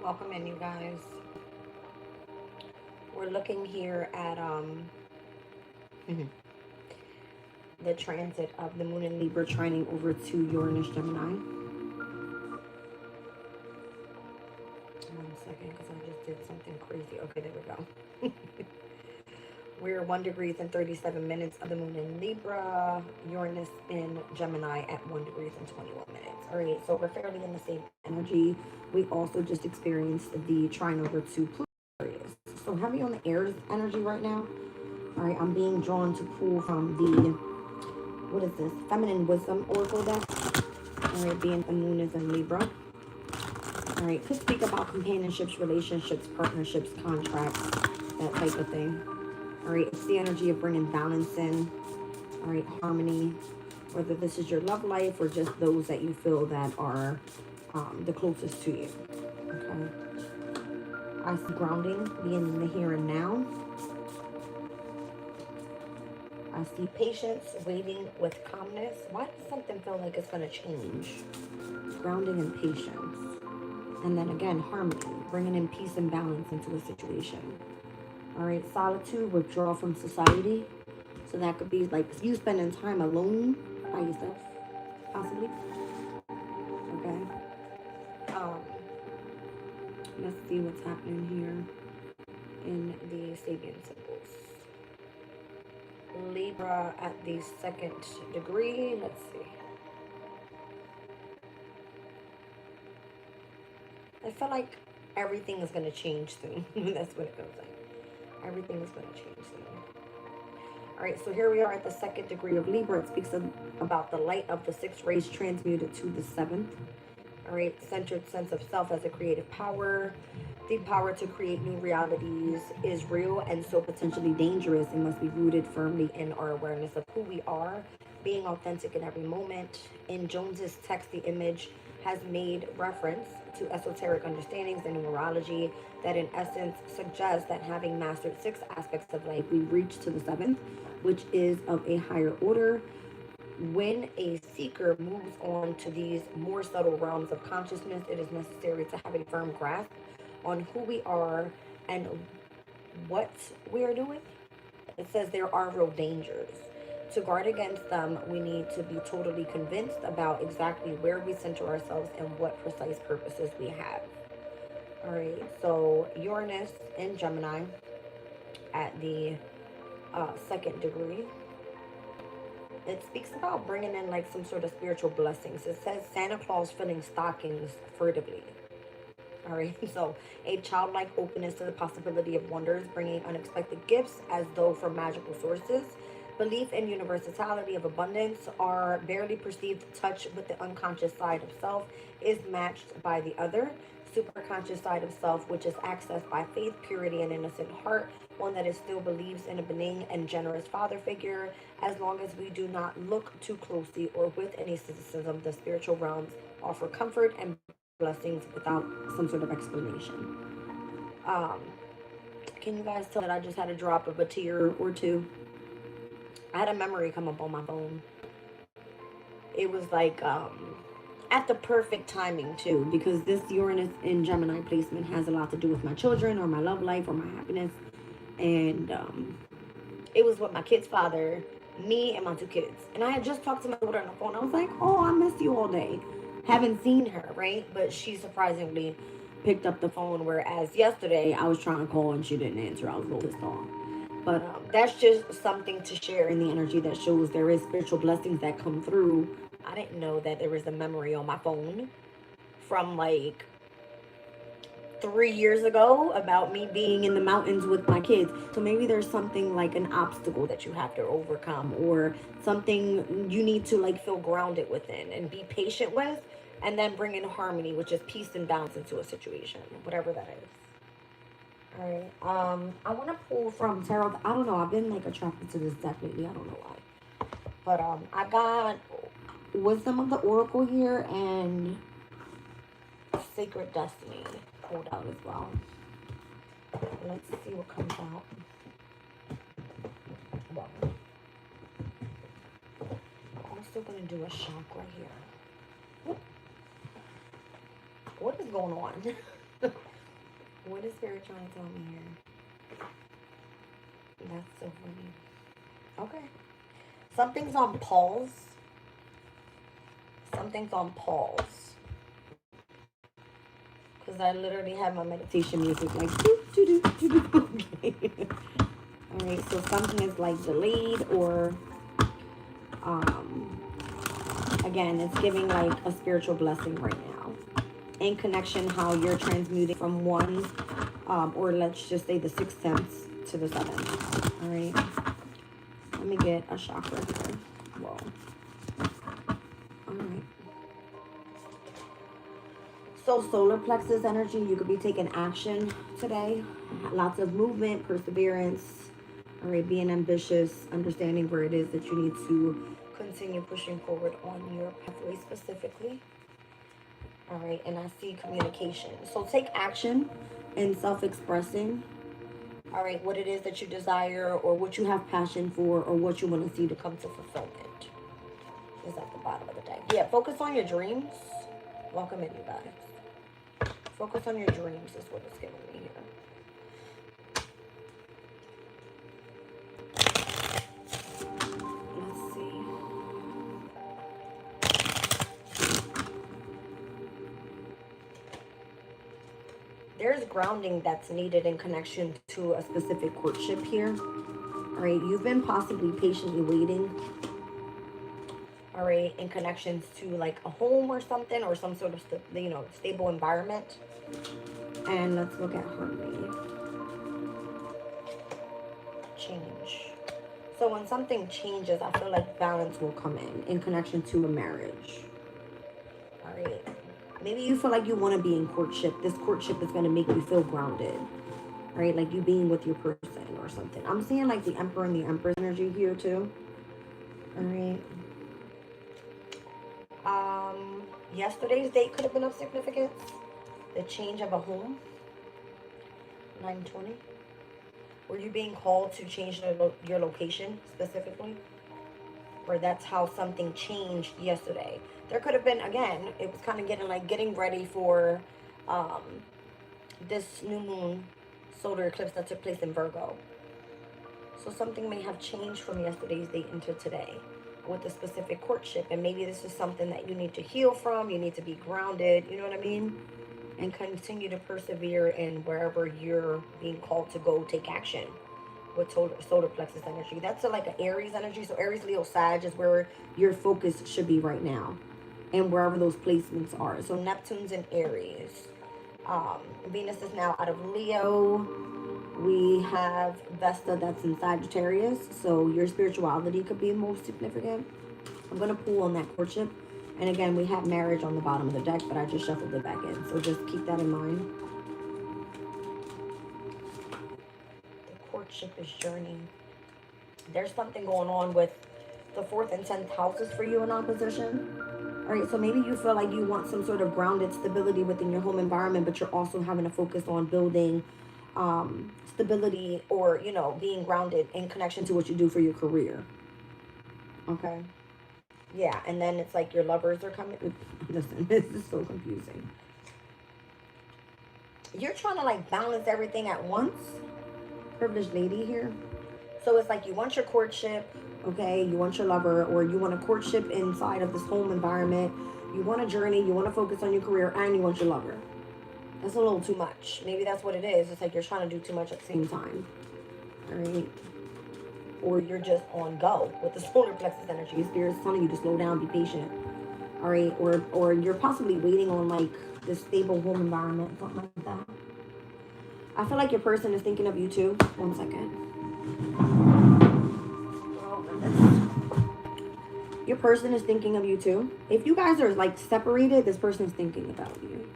Welcome in, you guys. We're looking here at the transit of the moon in Libra trining over to Uranus Gemini. 1 second, because I just did something crazy. Okay, there we go. We're 1 degrees and 37 minutes of the moon in Libra, Uranus in Gemini at 1 degrees and 21 minutes. All right, so we're fairly in the same energy. We also just experienced the trine over to Pluto. So heavy on the air's energy right now. All right, I'm being drawn to pull from the, what is this? Feminine Wisdom Oracle deck. All right, being the moon is in Libra. All right, could speak about companionships, relationships, partnerships, contracts, that type of thing. All right, it's the energy of bringing balance in. All right, harmony. Whether this is your love life or just those that you feel that are the closest to you. Okay. I see grounding, being in the here and now. I see patience, waiting with calmness. Why does something feel like it's going to change? Grounding and patience. And then again, harmony, bringing in peace and balance into a situation. All right, solitude, withdrawal from society. So that could be like you spending time alone by yourself, possibly. Okay. Um, let's see what's happening here in the Sabian symbols. Libra at the 2nd degree. Let's see. I feel like everything is going to change soon. That's what it feels like. Everything is going to change soon. All right, so here we are at the 2nd degree of Libra. It speaks about the light of the 6 rays transmuted to the 7th. All right, centered sense of self as a creative power. The power to create new realities is real and so potentially dangerous. It must be rooted firmly in our awareness of who we are, being authentic in every moment. In Jones's text, the image has made reference to esoteric understandings in numerology that in essence suggests that having mastered 6 aspects of life, we reach to the 7th, which is of a higher order. When a seeker moves on to these more subtle realms of consciousness, it is necessary to have a firm grasp on who we are and what we are doing. It says there are real dangers. To guard against them, we need to be totally convinced about exactly where we center ourselves and what precise purposes we have. All right, so Uranus in Gemini at the 2nd degree. It speaks about bringing in like some sort of spiritual blessings. It says Santa Claus filling stockings furtively. All right, so a childlike openness to the possibility of wonders, bringing unexpected gifts as though from magical sources. Belief in universality of abundance, our barely perceived touch with the unconscious side of self is matched by the other superconscious side of self, which is accessed by faith, purity, and innocent heart, one that is still believes in a benign and generous father figure. As long as we do not look too closely or with any cynicism, the spiritual realms offer comfort and blessings without some sort of explanation. Um, can you guys tell that I just had a drop of a tear or two? I had a memory come up on my phone. It was like at the perfect timing too, because this Uranus in Gemini placement has a lot to do with my children or my love life or my happiness. And it was with my kid's father, me and my 2 kids. And I had just talked to my daughter on the phone. I was like, oh, I missed you all day. Haven't seen her, right? But she surprisingly picked up the phone, whereas yesterday I was trying to call and she didn't answer. I was a little pissed off. But that's just something to share in the energy that shows there is spiritual blessings that come through. I didn't know that there was a memory on my phone from like 3 years ago about me being in the mountains with my kids. So maybe there's something like an obstacle that you have to overcome or something you need to like feel grounded within and be patient with, and then bring in harmony, which is peace and balance into a situation, whatever that is. All right. I want to pull from tarot. I don't know. I've been like attracted to this deck lately. I don't know why. But I got Wisdom of the Oracle here and Sacred Destiny pulled out as well. Let's see what comes out. Well, I'm still gonna do a shock right here. What is going on? What is Spirit trying to tell me here? That's so funny. Okay. Something's on pause. Something's on pause. Because I literally have my meditation music like okay. Alright, so something is like delayed, or again, it's giving like a spiritual blessing right now. In connection, how you're transmuting from one, or let's just say the sixth sense to the seventh. Alright. Let me get a chakra here. Whoa. Alright. So solar plexus energy, you could be taking action today. Lots of movement, perseverance. All right, being ambitious, understanding where it is that you need to continue pushing forward on your pathway specifically. All right, and I see communication. So take action in self-expressing. All right, what it is that you desire, or what you have passion for, or what you want to see to come to fulfillment is at the bottom of the deck. Yeah, focus on your dreams. Welcome in, you guys. Focus on your dreams is what it's giving me here. Let's see. There's grounding that's needed in connection to a specific courtship here. All right, you've been possibly patiently waiting. All right, in connections to like a home or something, or some sort of stable environment. And let's look at harmony. Change. So when something changes, I feel like balance will come in connection to a marriage. All right. Maybe you feel like you want to be in courtship. This courtship is going to make you feel grounded. Right? Like you being with your person or something. I'm seeing like the Emperor and the Empress energy here too. All right. Yesterday's date could have been of significance. The change of a home. 920. Were you being called to change your location specifically? Or that's how something changed yesterday. There could have been, again, it was kind of getting ready for this new moon solar eclipse that took place in Virgo. So something may have changed from yesterday's date into today with a specific courtship. And maybe this is something that you need to heal from. You need to be grounded, you know what I mean? And continue to persevere in wherever you're being called to go take action with solar plexus energy. That's like an Aries energy. So Aries, Leo, Sag is where your focus should be right now, and wherever those placements are. So Neptune's in Aries. Venus is now out of Leo. We have Vesta that's in Sagittarius. So your spirituality could be most significant. I'm going to pull on that courtship. And again, we have marriage on the bottom of the deck, but I just shuffled it back in. So just keep that in mind. The courtship is journey. There's something going on with the 4th and 10th houses for you in opposition. All right, so maybe you feel like you want some sort of grounded stability within your home environment, but you're also having to focus on building stability, or, being grounded in connection to what you do for your career. Okay. Yeah, and then it's like your lovers are coming. Listen, this is so confusing. You're trying to like balance everything at once. Privileged lady here. So it's like you want your courtship, okay? You want your lover, or you want a courtship inside of this home environment. You want a journey, you want to focus on your career, and you want your lover. That's a little too much. Maybe that's what it is. It's like you're trying to do too much at the same time. All right. Or you're just on go with the solar plexus energy. Spirit's telling you to slow down, be patient. All right, or you're possibly waiting on like this stable home environment, something like that. I feel like your person is thinking of you too. 1 second. Your person is thinking of you too. If you guys are like separated, this person's thinking about you.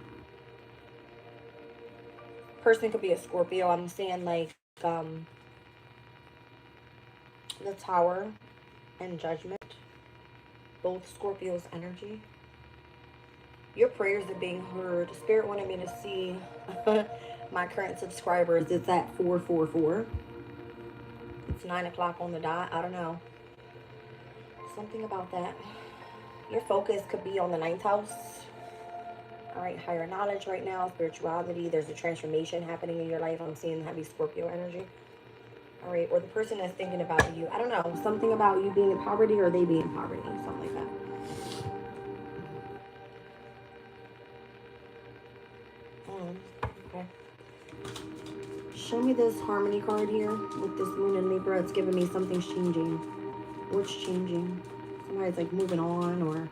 Person could be a Scorpio. I'm saying like the Tower and Judgment, both Scorpio's energy. Your prayers are being heard. Spirit wanted me to see my current subscribers. It's at 444. It's 9 o'clock on the dot. I don't know. Something about that. Your focus could be on the 9th house. All right, higher knowledge right now, spirituality. There's a transformation happening in your life. I'm seeing heavy Scorpio energy. All right, or the person that's thinking about you. I don't know, something about you being in poverty or they being in poverty, something like that. Okay. Show me this harmony card here with this moon in Libra. It's giving me something's changing. What's changing? Somebody's like moving on, or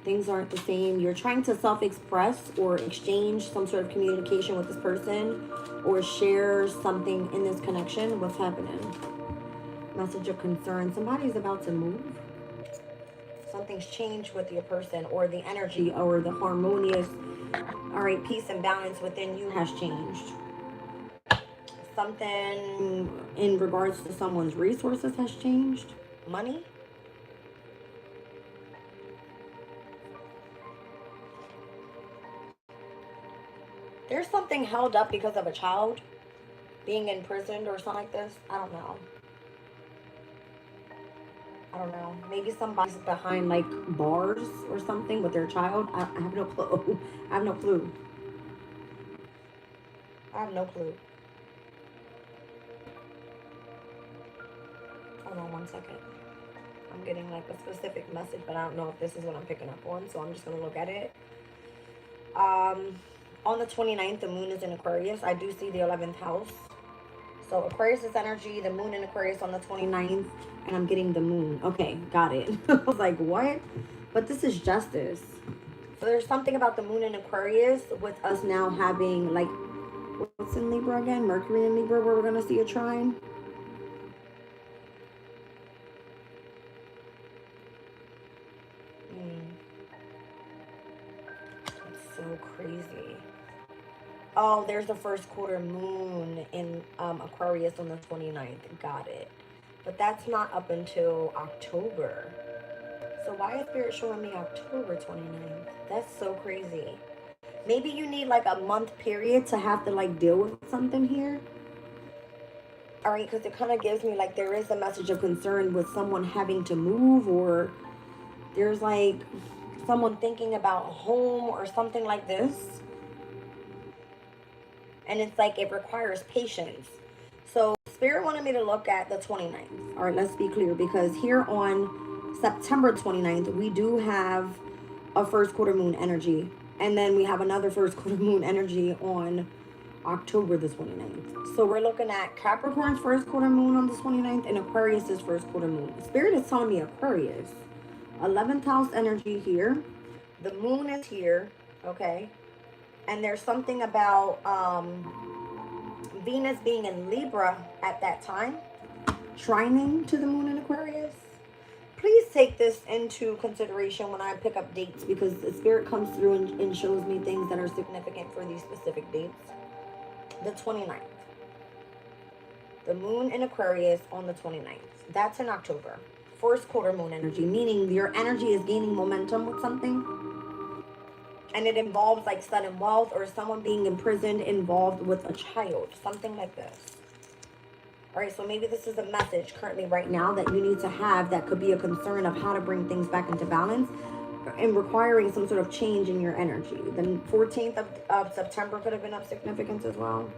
things aren't the same. You're trying to self-express or exchange some sort of communication with this person or share something in this connection. What's happening? Message of concern. Somebody's about to move. Something's changed with your person, or the energy or the harmonious, all right, peace and balance within you has changed. Something in regards to someone's resources has changed. Money. There's something held up because of a child being imprisoned or something like this. I don't know. I don't know. Maybe somebody's behind like bars or something with their child. I have no clue. I have no clue. I have no clue. Hold on one second. I'm getting like a specific message, but I don't know if this is what I'm picking up on, so I'm just going to look at it. On the 29th, the moon is in Aquarius. I do see the 11th house. So Aquarius is energy, the moon in Aquarius on the 29th, and I'm getting the moon. Okay, got it. I was like, what? But this is justice. So there's something about the moon in Aquarius with us now having, like, what's in Libra again? Mercury in Libra, where we're going to see a trine. That's so crazy. Oh, there's the first quarter moon in Aquarius on the 29th. Got it. But that's not up until October. So why is Spirit showing me October 29th? That's so crazy. Maybe you need like a month period to have to like deal with something here. All right, because it kind of gives me like there is a message of concern with someone having to move, or there's like someone thinking about home or something like this. And it's like it requires patience. So Spirit wanted me to look at the 29th. All right, let's be clear, because here on September 29th, we do have a first quarter moon energy. And then we have another first quarter moon energy on October the 29th. So we're looking at Capricorn's first quarter moon on the 29th and Aquarius's first quarter moon. Spirit is telling me Aquarius. 11th house energy here. The moon is here, okay? And there's something about Venus being in Libra at that time, trining to the moon in Aquarius. Please take this into consideration when I pick up dates, because the Spirit comes through and shows me things that are significant for these specific dates. The 29th. The moon in Aquarius on the 29th. That's in October. First quarter moon energy, meaning your energy is gaining momentum with something. And it involves like sudden wealth or someone being imprisoned involved with a child. Something like this. All right, so maybe this is a message currently right now that you need to have that could be a concern of how to bring things back into balance and requiring some sort of change in your energy. The 14th of September could have been of significance as well.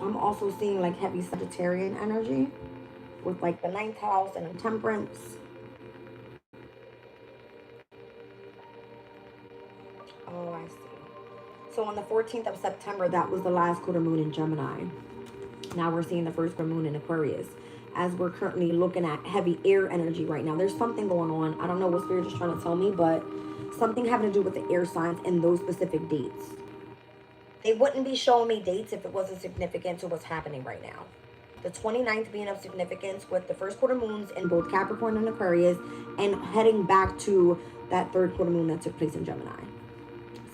I'm also seeing like heavy Sagittarian energy with like the 9th house and a Temperance. Oh, I see. So on the 14th of September, that was the last quarter moon in Gemini. Now we're seeing the first quarter moon in Aquarius. As we're currently looking at heavy air energy right now. There's something going on. I don't know what Spirit is trying to tell me, but something having to do with the air signs and those specific dates. They wouldn't be showing me dates if it wasn't significant to what's happening right now. The 29th being of significance with the first quarter moons in both Capricorn and Aquarius, and heading back to that third quarter moon that took place in Gemini.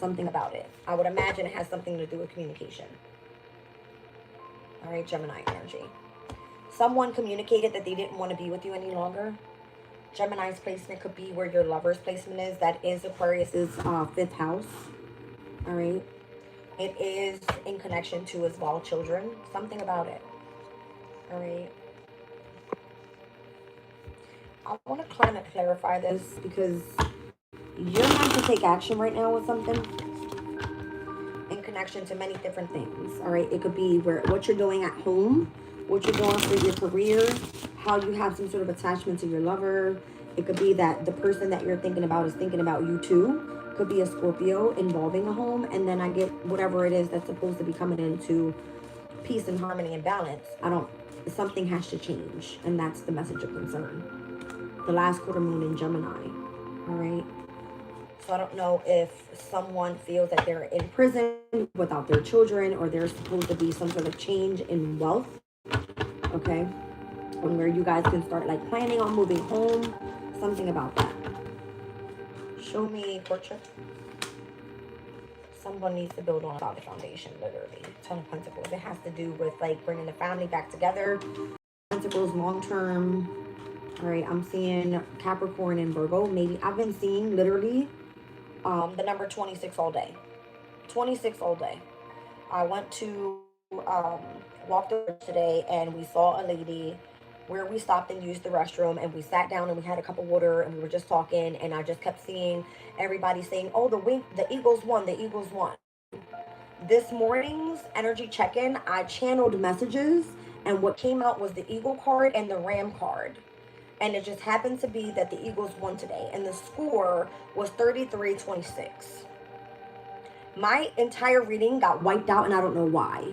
Something about it. I would imagine it has something to do with communication. All right, Gemini energy. Someone communicated that they didn't want to be with you any longer. Gemini's placement could be where your lover's placement is. That is Aquarius's 5th house. All right. It is in connection to as well children. Something about it. All right. I want to kind of clarify this because you're meant to take action right now with something in connection to many different things. All right. It could be what you're doing at home, what you're doing for your career, how you have some sort of attachment to your lover. It could be that the person that you're thinking about is thinking about you too. Could be a Scorpio involving a home. And then I get whatever it is that's supposed to be coming into peace and harmony and balance. Something has to change. And that's the message of concern. The last quarter moon in Gemini. All right. So I don't know if someone feels that they're in prison without their children, or there's supposed to be some sort of change in wealth. Okay. On where you guys can start like planning on moving home. Something about that. Show me courtship. Someone needs to build on a solid foundation, literally. Ton of Pentacles. It has to do with like bringing the family back together. Pentacles long term. All right, I'm seeing Capricorn and Virgo. Maybe I've been seeing literally the number 26 all day. 26 all day. I went to walk the road today and we saw a lady where we stopped and used the restroom, and we sat down and we had a cup of water and we were just talking, and I just kept seeing everybody saying, oh, the Eagles won, the Eagles won. This morning's energy check-in, I channeled messages, and what came out was the Eagle card and the Ram card. And it just happened to be that the Eagles won today. And the score was 33-26. My entire reading got wiped out, and I don't know why.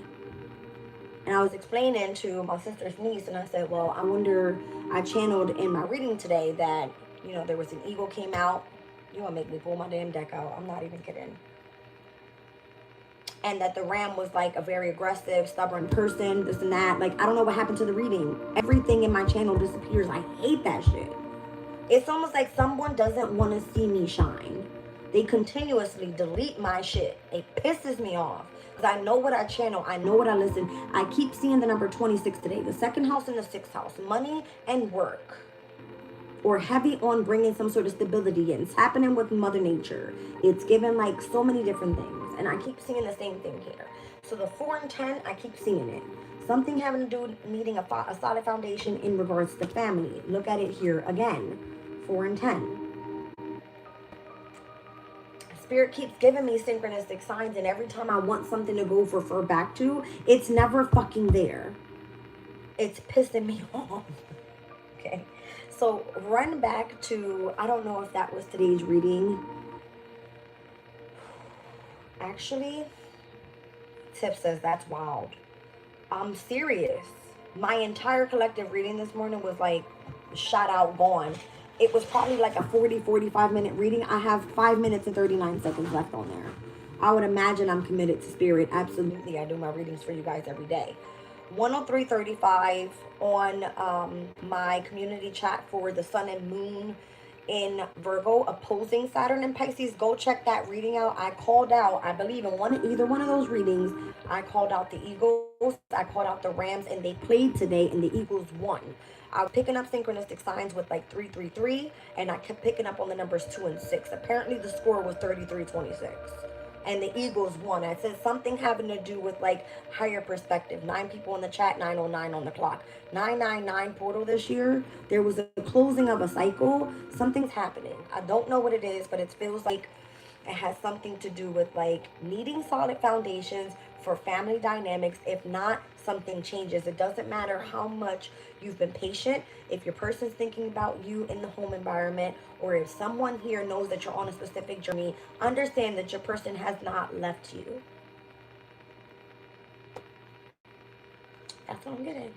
And I was explaining to my sister's niece, and I said, well, I wonder, I channeled in my reading today that, you know, there was an eagle came out. You want to make me pull my damn deck out. I'm not even kidding. And that the ram was like a very aggressive, stubborn person, this and that. Like, I don't know what happened to the reading. Everything in my channel disappears. I hate that shit. It's almost like someone doesn't want to see me shine. They continuously delete my shit. It pisses me off. Because I know what I channel. I know what I listen. I keep seeing the number 26 today. The second house and the sixth house. Money and work. Or heavy on bringing some sort of stability in. It's happening with Mother Nature. It's given like so many different things. And I keep seeing the same thing here. So the 4 and 10, I keep seeing it. Something having to do with needing a solid foundation in regards to family. Look at it here again. 4 and 10. Spirit keeps giving me synchronistic signs, and every time I want something to go refer back to, it's never fucking there. It's pissing me off. Okay. So run back to, I don't know if that was today's reading. Actually, Tip says that's wild. I'm serious. My entire collective reading this morning was like shot out, gone. It was probably like a 45 minute reading. I have 5 minutes and 39 seconds left on there. I would imagine I'm committed to spirit. Absolutely. I do my readings for you guys every day. 103.35 on my community chat for the sun and moon in Virgo opposing Saturn and Pisces. Go check that reading out. I called out, I believe in either one of those readings, I called out the Eagles, I called out the Rams, and they played today and the Eagles won. I was picking up synchronistic signs with like 333, and I kept picking up on the numbers 2 and 6. Apparently the score was 33-26. And the Eagles won. I said something having to do with like higher perspective. 9 people in the chat, 909 on the clock. 999 portal this year. There was a closing of a cycle. Something's happening. I don't know what it is, but it feels like it has something to do with like needing solid foundations for family dynamics. If not, something changes. It doesn't matter how much you've been patient. If your person's thinking about you in the home environment, or if someone here knows that you're on a specific journey, understand that your person has not left you. That's what I'm getting.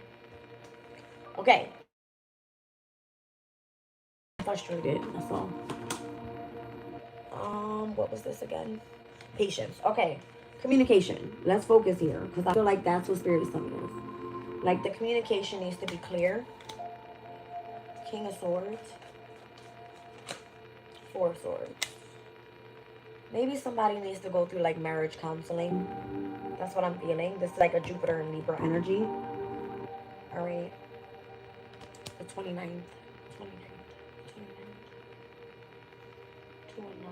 Okay. Frustrated, that's all. What was this again? Patience. Okay. Communication. Let's focus here, because I feel like that's what spirit is telling us. Like the communication needs to be clear. King of Swords. 4 of Swords. Maybe somebody needs to go through like marriage counseling. That's what I'm feeling. This is like a Jupiter and Libra energy. All right. The 29th. 2 and 9.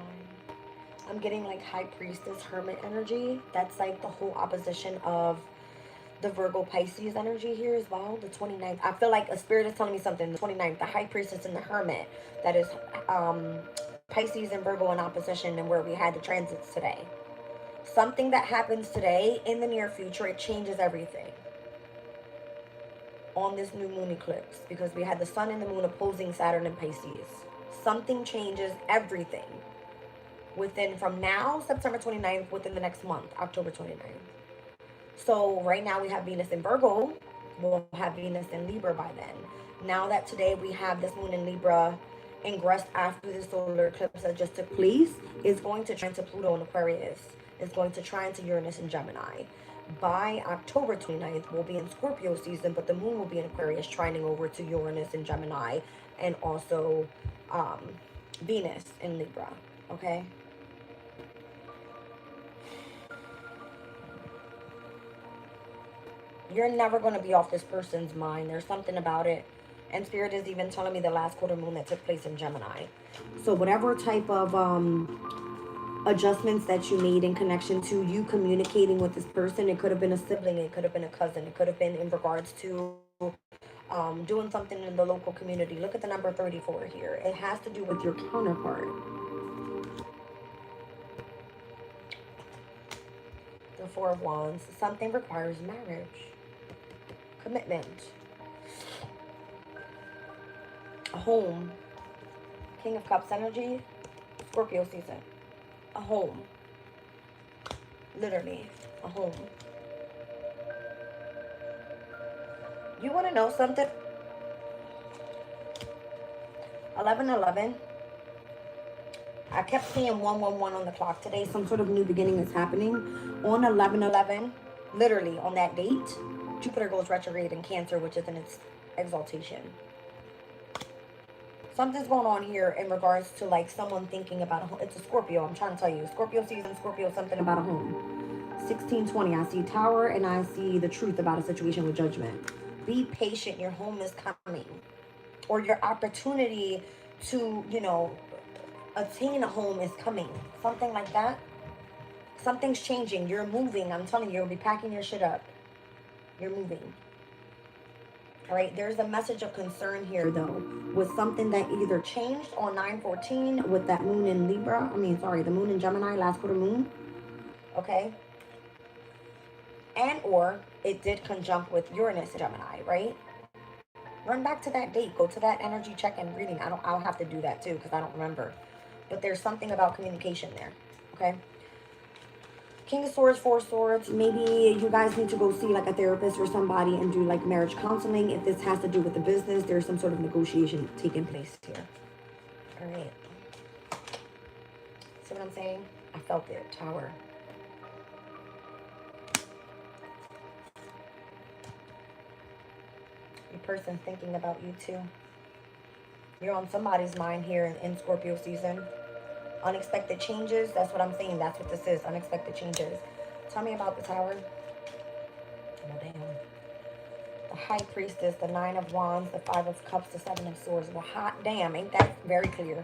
I'm getting like High Priestess, Hermit energy. That's like the whole opposition of the Virgo Pisces energy here as well. The 29th. I feel like a spirit is telling me something. The 29th, the High Priestess and the Hermit. That is Pisces and Virgo in opposition, and where we had the transits today. Something that happens today in the near future, it changes everything on this new moon eclipse, because we had the sun and the moon opposing Saturn and Pisces. Something changes everything within, from now, September 29th, within the next month, October 29th. So right now we have Venus in Virgo. We'll have Venus in Libra by then. Now that today we have this moon in Libra ingressed after the solar eclipse that just took place, is going to trine to Pluto in Aquarius. It's going to trine to Uranus in Gemini. By October 29th, we'll be in Scorpio season, but the moon will be in Aquarius, trining over to Uranus in Gemini, and also Venus in Libra. Okay? You're never going to be off this person's mind. There's something about it. And Spirit is even telling me the last quarter moon that took place in Gemini. So whatever type of adjustments that you made in connection to you communicating with this person, it could have been a sibling, it could have been a cousin, it could have been in regards to doing something in the local community. Look at the number 34 here. It has to do with your counterpart. The Four of Wands. Something requires marriage. Commitment. A home. King of Cups energy. Scorpio season. A home. Literally. A home. You want to know something? 11/11. I kept seeing 111 on the clock today. Some sort of new beginning is happening. On 11/11, literally on that date, Jupiter goes retrograde in Cancer, which is in its exaltation. Something's going on here in regards to like someone thinking about a home. It's a Scorpio, I'm trying to tell you. Scorpio season, Scorpio, something about a home. 1620, I see Tower and I see the truth about a situation with Judgment. Be patient, your home is coming. Or your opportunity to, you know, attain a home is coming. Something like that. Something's changing. You're moving. I'm telling you, you'll be packing your shit up. You're moving. All right. There's a message of concern here, though, with something that either changed on 9/14 with that moon in Libra. The moon in Gemini, last quarter moon. Okay. And or it did conjunct with Uranus in Gemini, right? Run back to that date. Go to that energy check-in reading. I'll have to do that too because I don't remember. But there's something about communication there. Okay. King of Swords, Four of Swords. Maybe you guys need to go see like a therapist or somebody and do like marriage counseling. If this has to do with the business, there's some sort of negotiation taking place here. All right. See what I'm saying? I felt it. Tower. Your person's thinking about you too. You're on somebody's mind here in Scorpio season. Unexpected changes. That's what I'm saying. That's what this is. Unexpected changes. Tell me about the Tower. Oh, damn. The High Priestess, the Nine of Wands, the Five of Cups, the Seven of Swords. Well, hot damn. Ain't that very clear?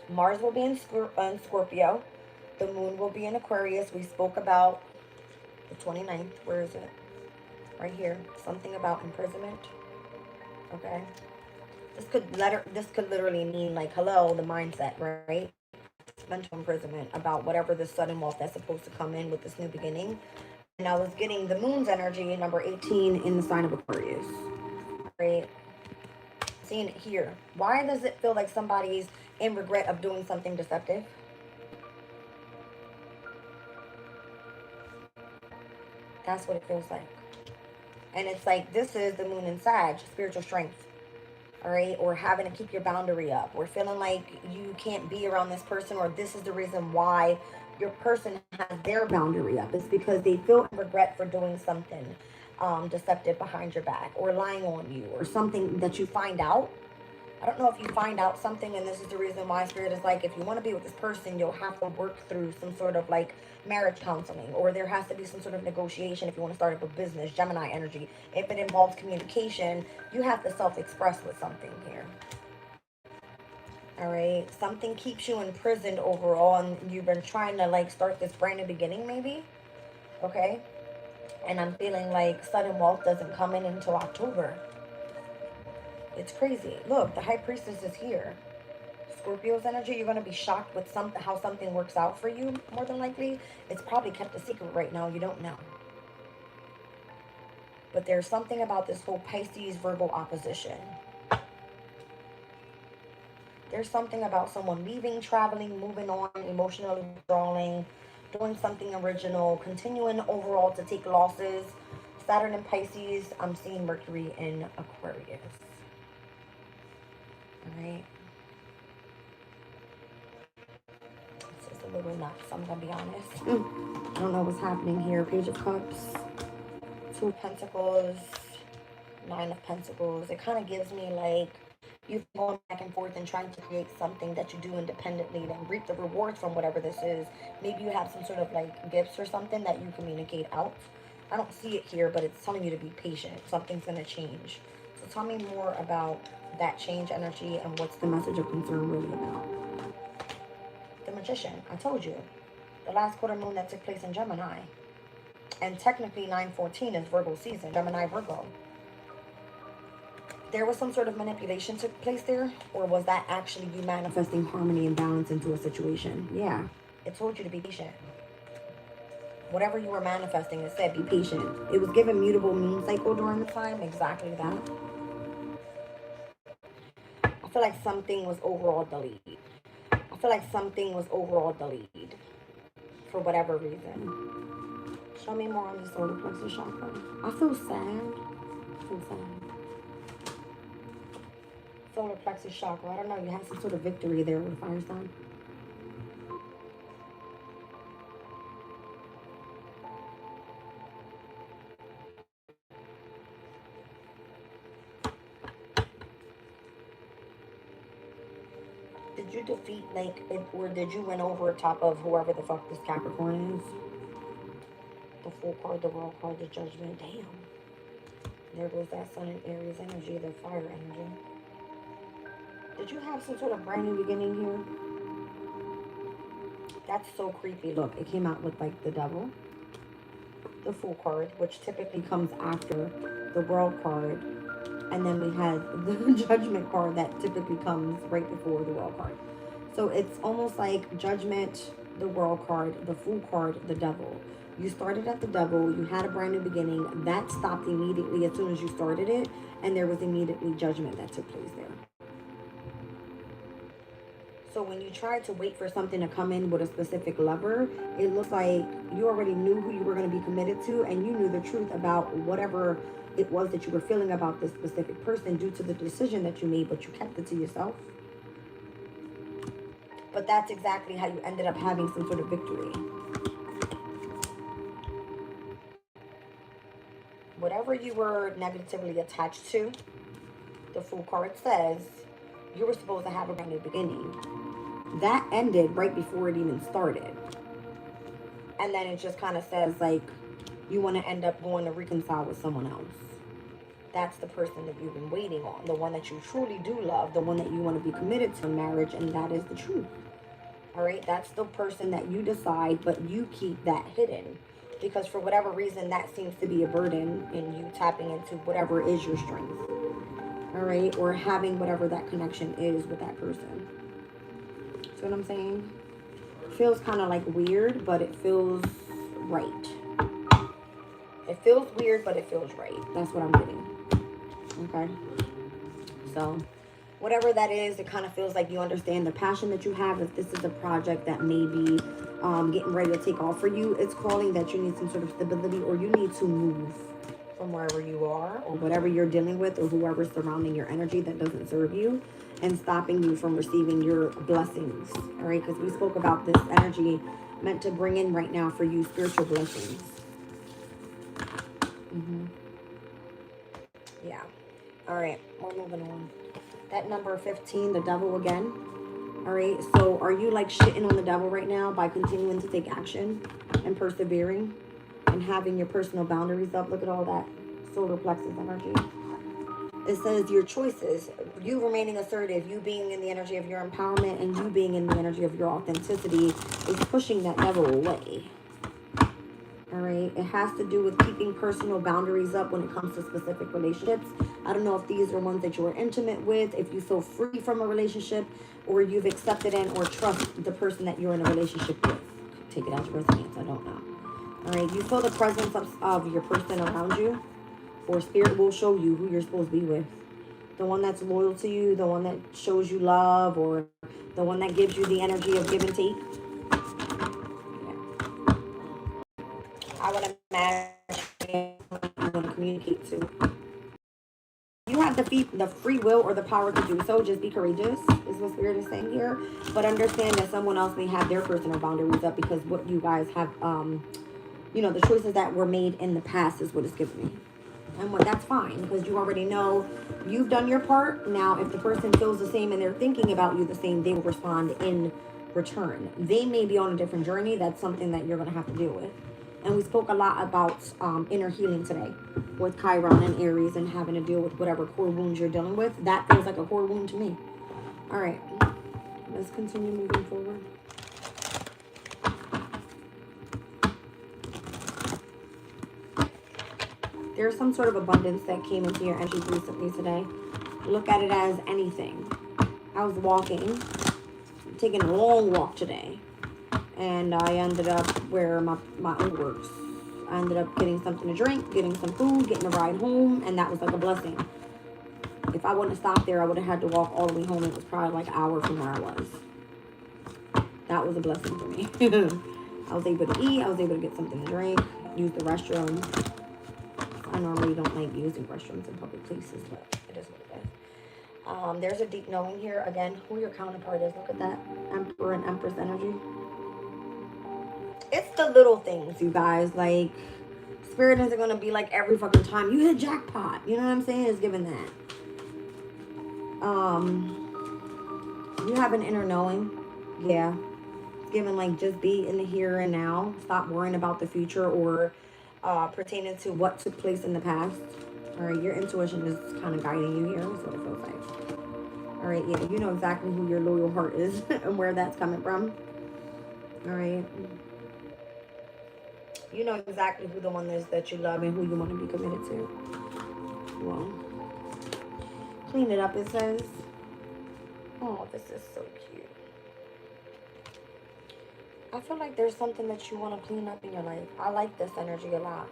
Mars will be in Scorpio. The moon will be in Aquarius. We spoke about the 29th. Where is it? Right here. Something about imprisonment. Okay. This could literally mean like, hello, the mindset, right? Mental imprisonment about whatever the sudden wealth that's supposed to come in with this new beginning. And I was getting the moon's energy, number 18, in the sign of Aquarius. Right? Seeing it here. Why does it feel like somebody's in regret of doing something deceptive? That's what it feels like. And it's like, this is the moon in Sag, spiritual strength. All right, or having to keep your boundary up, or feeling like you can't be around this person, or this is the reason why your person has their boundary up. It's because they feel regret for doing something deceptive behind your back, or lying on you, or something that you find out. I don't know if you find out something, and this is the reason why Spirit is like, if you want to be with this person, you'll have to work through some sort of like marriage counseling, or there has to be some sort of negotiation if you want to start up a business. Gemini energy. If it involves communication, you have to self-express with something here. All right. Something keeps you imprisoned overall, and you've been trying to like start this brand new beginning maybe. okay? And I'm feeling like sudden wealth doesn't come in until October. It's crazy. Look, the High Priestess is here. Scorpio's energy, you're going to be shocked with how something works out for you, more than likely. It's probably kept a secret right now. You don't know. But there's something about this whole Pisces-Virgo opposition. There's something about someone leaving, traveling, moving on, emotionally withdrawing, doing something original, continuing overall to take losses. Saturn in Pisces, I'm seeing Mercury in Aquarius. All right. It's just a little nuts, I'm going to be honest. I don't know what's happening here. Page of Cups, Two of Pentacles, Nine of Pentacles. It kind of gives me like you've gone back and forth and trying to create something that you do independently, then reap the rewards from whatever this is. Maybe you have some sort of like gifts or something that you communicate out. I don't see it here, but it's telling you to be patient. Something's going to change. So tell me more about that change energy and what's the message of concern really about. The Magician, I told you. The last quarter moon that took place in Gemini. And technically 9/14 is Virgo season, Gemini Virgo. There was some sort of manipulation took place there, or was that actually you manifesting harmony and balance into a situation? Yeah, it told you to be patient. Whatever you were manifesting, it said be patient. It was given mutable moon cycle during the time, exactly that. I feel like something was overall delayed. I feel like something was overall delayed for whatever reason. Show me more on the solar plexus chakra. I feel sad. I feel sad. Solar plexus chakra. I don't know. You had some sort of victory there with fire sign. Did you defeat like it, or did you win over top of whoever the fuck this Capricorn is? The Fool card, the World card, the Judgment. Damn. There goes that Sun and Aries energy, the fire energy. Did you have some sort of brand new beginning here? That's so creepy. Look, it came out with like the Devil, the Fool card, which typically comes after the World card, and then we had the Judgment card that typically comes right before the World card. So it's almost like Judgment, the World card, the Fool card, the Devil. You started at the Devil, you had a brand new beginning, that stopped immediately as soon as you started it, and there was immediately Judgment that took place there. So when you tried to wait for something to come in with a specific lover, it looks like you already knew who you were going to be committed to, and you knew the truth about whatever it was that you were feeling about this specific person due to the decision that you made, but you kept it to yourself. But that's exactly how you ended up having some sort of victory. Whatever you were negatively attached to, the Fool card says, you were supposed to have a brand new beginning. That ended right before it even started. And then it just kind of says, like, you want to end up going to reconcile with someone else. That's the person that you've been waiting on. The one that you truly do love. The one that you want to be committed to in marriage. And that is the truth. All right? That's the person that you decide, but you keep that hidden. Because for whatever reason, that seems to be a burden in you tapping into whatever is your strength. All right? Or having whatever that connection is with that person. See what I'm saying? It feels kind of like weird, but it feels right. It feels weird, but it feels right. That's what I'm getting. Okay? So, whatever that is, it kind of feels like you understand the passion that you have. If this is a project that may be getting ready to take off for you, it's calling that you need some sort of stability, or you need to move from wherever you are, or whatever you're dealing with, or whoever's surrounding your energy that doesn't serve you and stopping you from receiving your blessings. All right? Because we spoke about this energy meant to bring in right now for you spiritual blessings. Yeah. All right, we're moving on. That number 15, the Devil again. All right, so are you like shitting on the Devil right now by continuing to take action and persevering and having your personal boundaries up? Look at all that solar plexus energy. It says your choices, you remaining assertive, you being in the energy of your empowerment, and you being in the energy of your authenticity is pushing that Devil away. All right, it has to do with keeping personal boundaries up when it comes to specific relationships. I don't know if these are ones that you are intimate with, if you feel free from a relationship, or you've accepted in or trust the person that you're in a relationship with. Take it as resonates, I don't know. All right, you feel the presence of your person around you, or spirit will show you who you're supposed to be with. The one that's loyal to you, the one that shows you love, or the one that gives you the energy of give and take. I would imagine you want to communicate to. You have the free will or the power to do so. Just be courageous, is what Spirit is saying here. But understand that someone else may have their personal boundaries up because what you guys have, you know, the choices that were made in the past is what it's giving me. And what that's fine because you already know you've done your part. Now, if the person feels the same and they're thinking about you the same, they will respond in return. They may be on a different journey. That's something that you're going to have to deal with. And we spoke a lot about inner healing today with Chiron and Aries and having to deal with whatever core wounds you're dealing with. That feels like a core wound to me. All right, let's continue moving forward. There's some sort of abundance that came into your energy recently today. Look at it as anything. I was walking, taking a long walk today, and I ended up where my own works. I ended up getting something to drink, getting some food, getting a ride home, and that was like a blessing. If I wouldn't have stopped there, I would have had to walk all the way home. It was probably like an hour from where I was. That was a blessing for me. I was able to eat, I was able to get something to drink, use the restroom. I normally don't like using restrooms in public places, but it is what it is. There's a deep knowing here. Again, who your counterpart is. Look at that. Emperor and Empress energy. It's the little things, you guys. Like, Spirit isn't going to be like every fucking time you hit jackpot. You know what I'm saying? It's given that. You have an inner knowing. Yeah. It's given like just be in the here and now. Stop worrying about the future or pertaining to what took place in the past. All right, your intuition is kind of guiding you here. That's what it feels like. All right, yeah, you know exactly who your loyal heart is and where that's coming from. All right. You know exactly who the one is that you love and who you want to be committed to. Well, clean it up, it says. Oh, this is so cute. I feel like there's something that you want to clean up in your life. I like this energy a lot.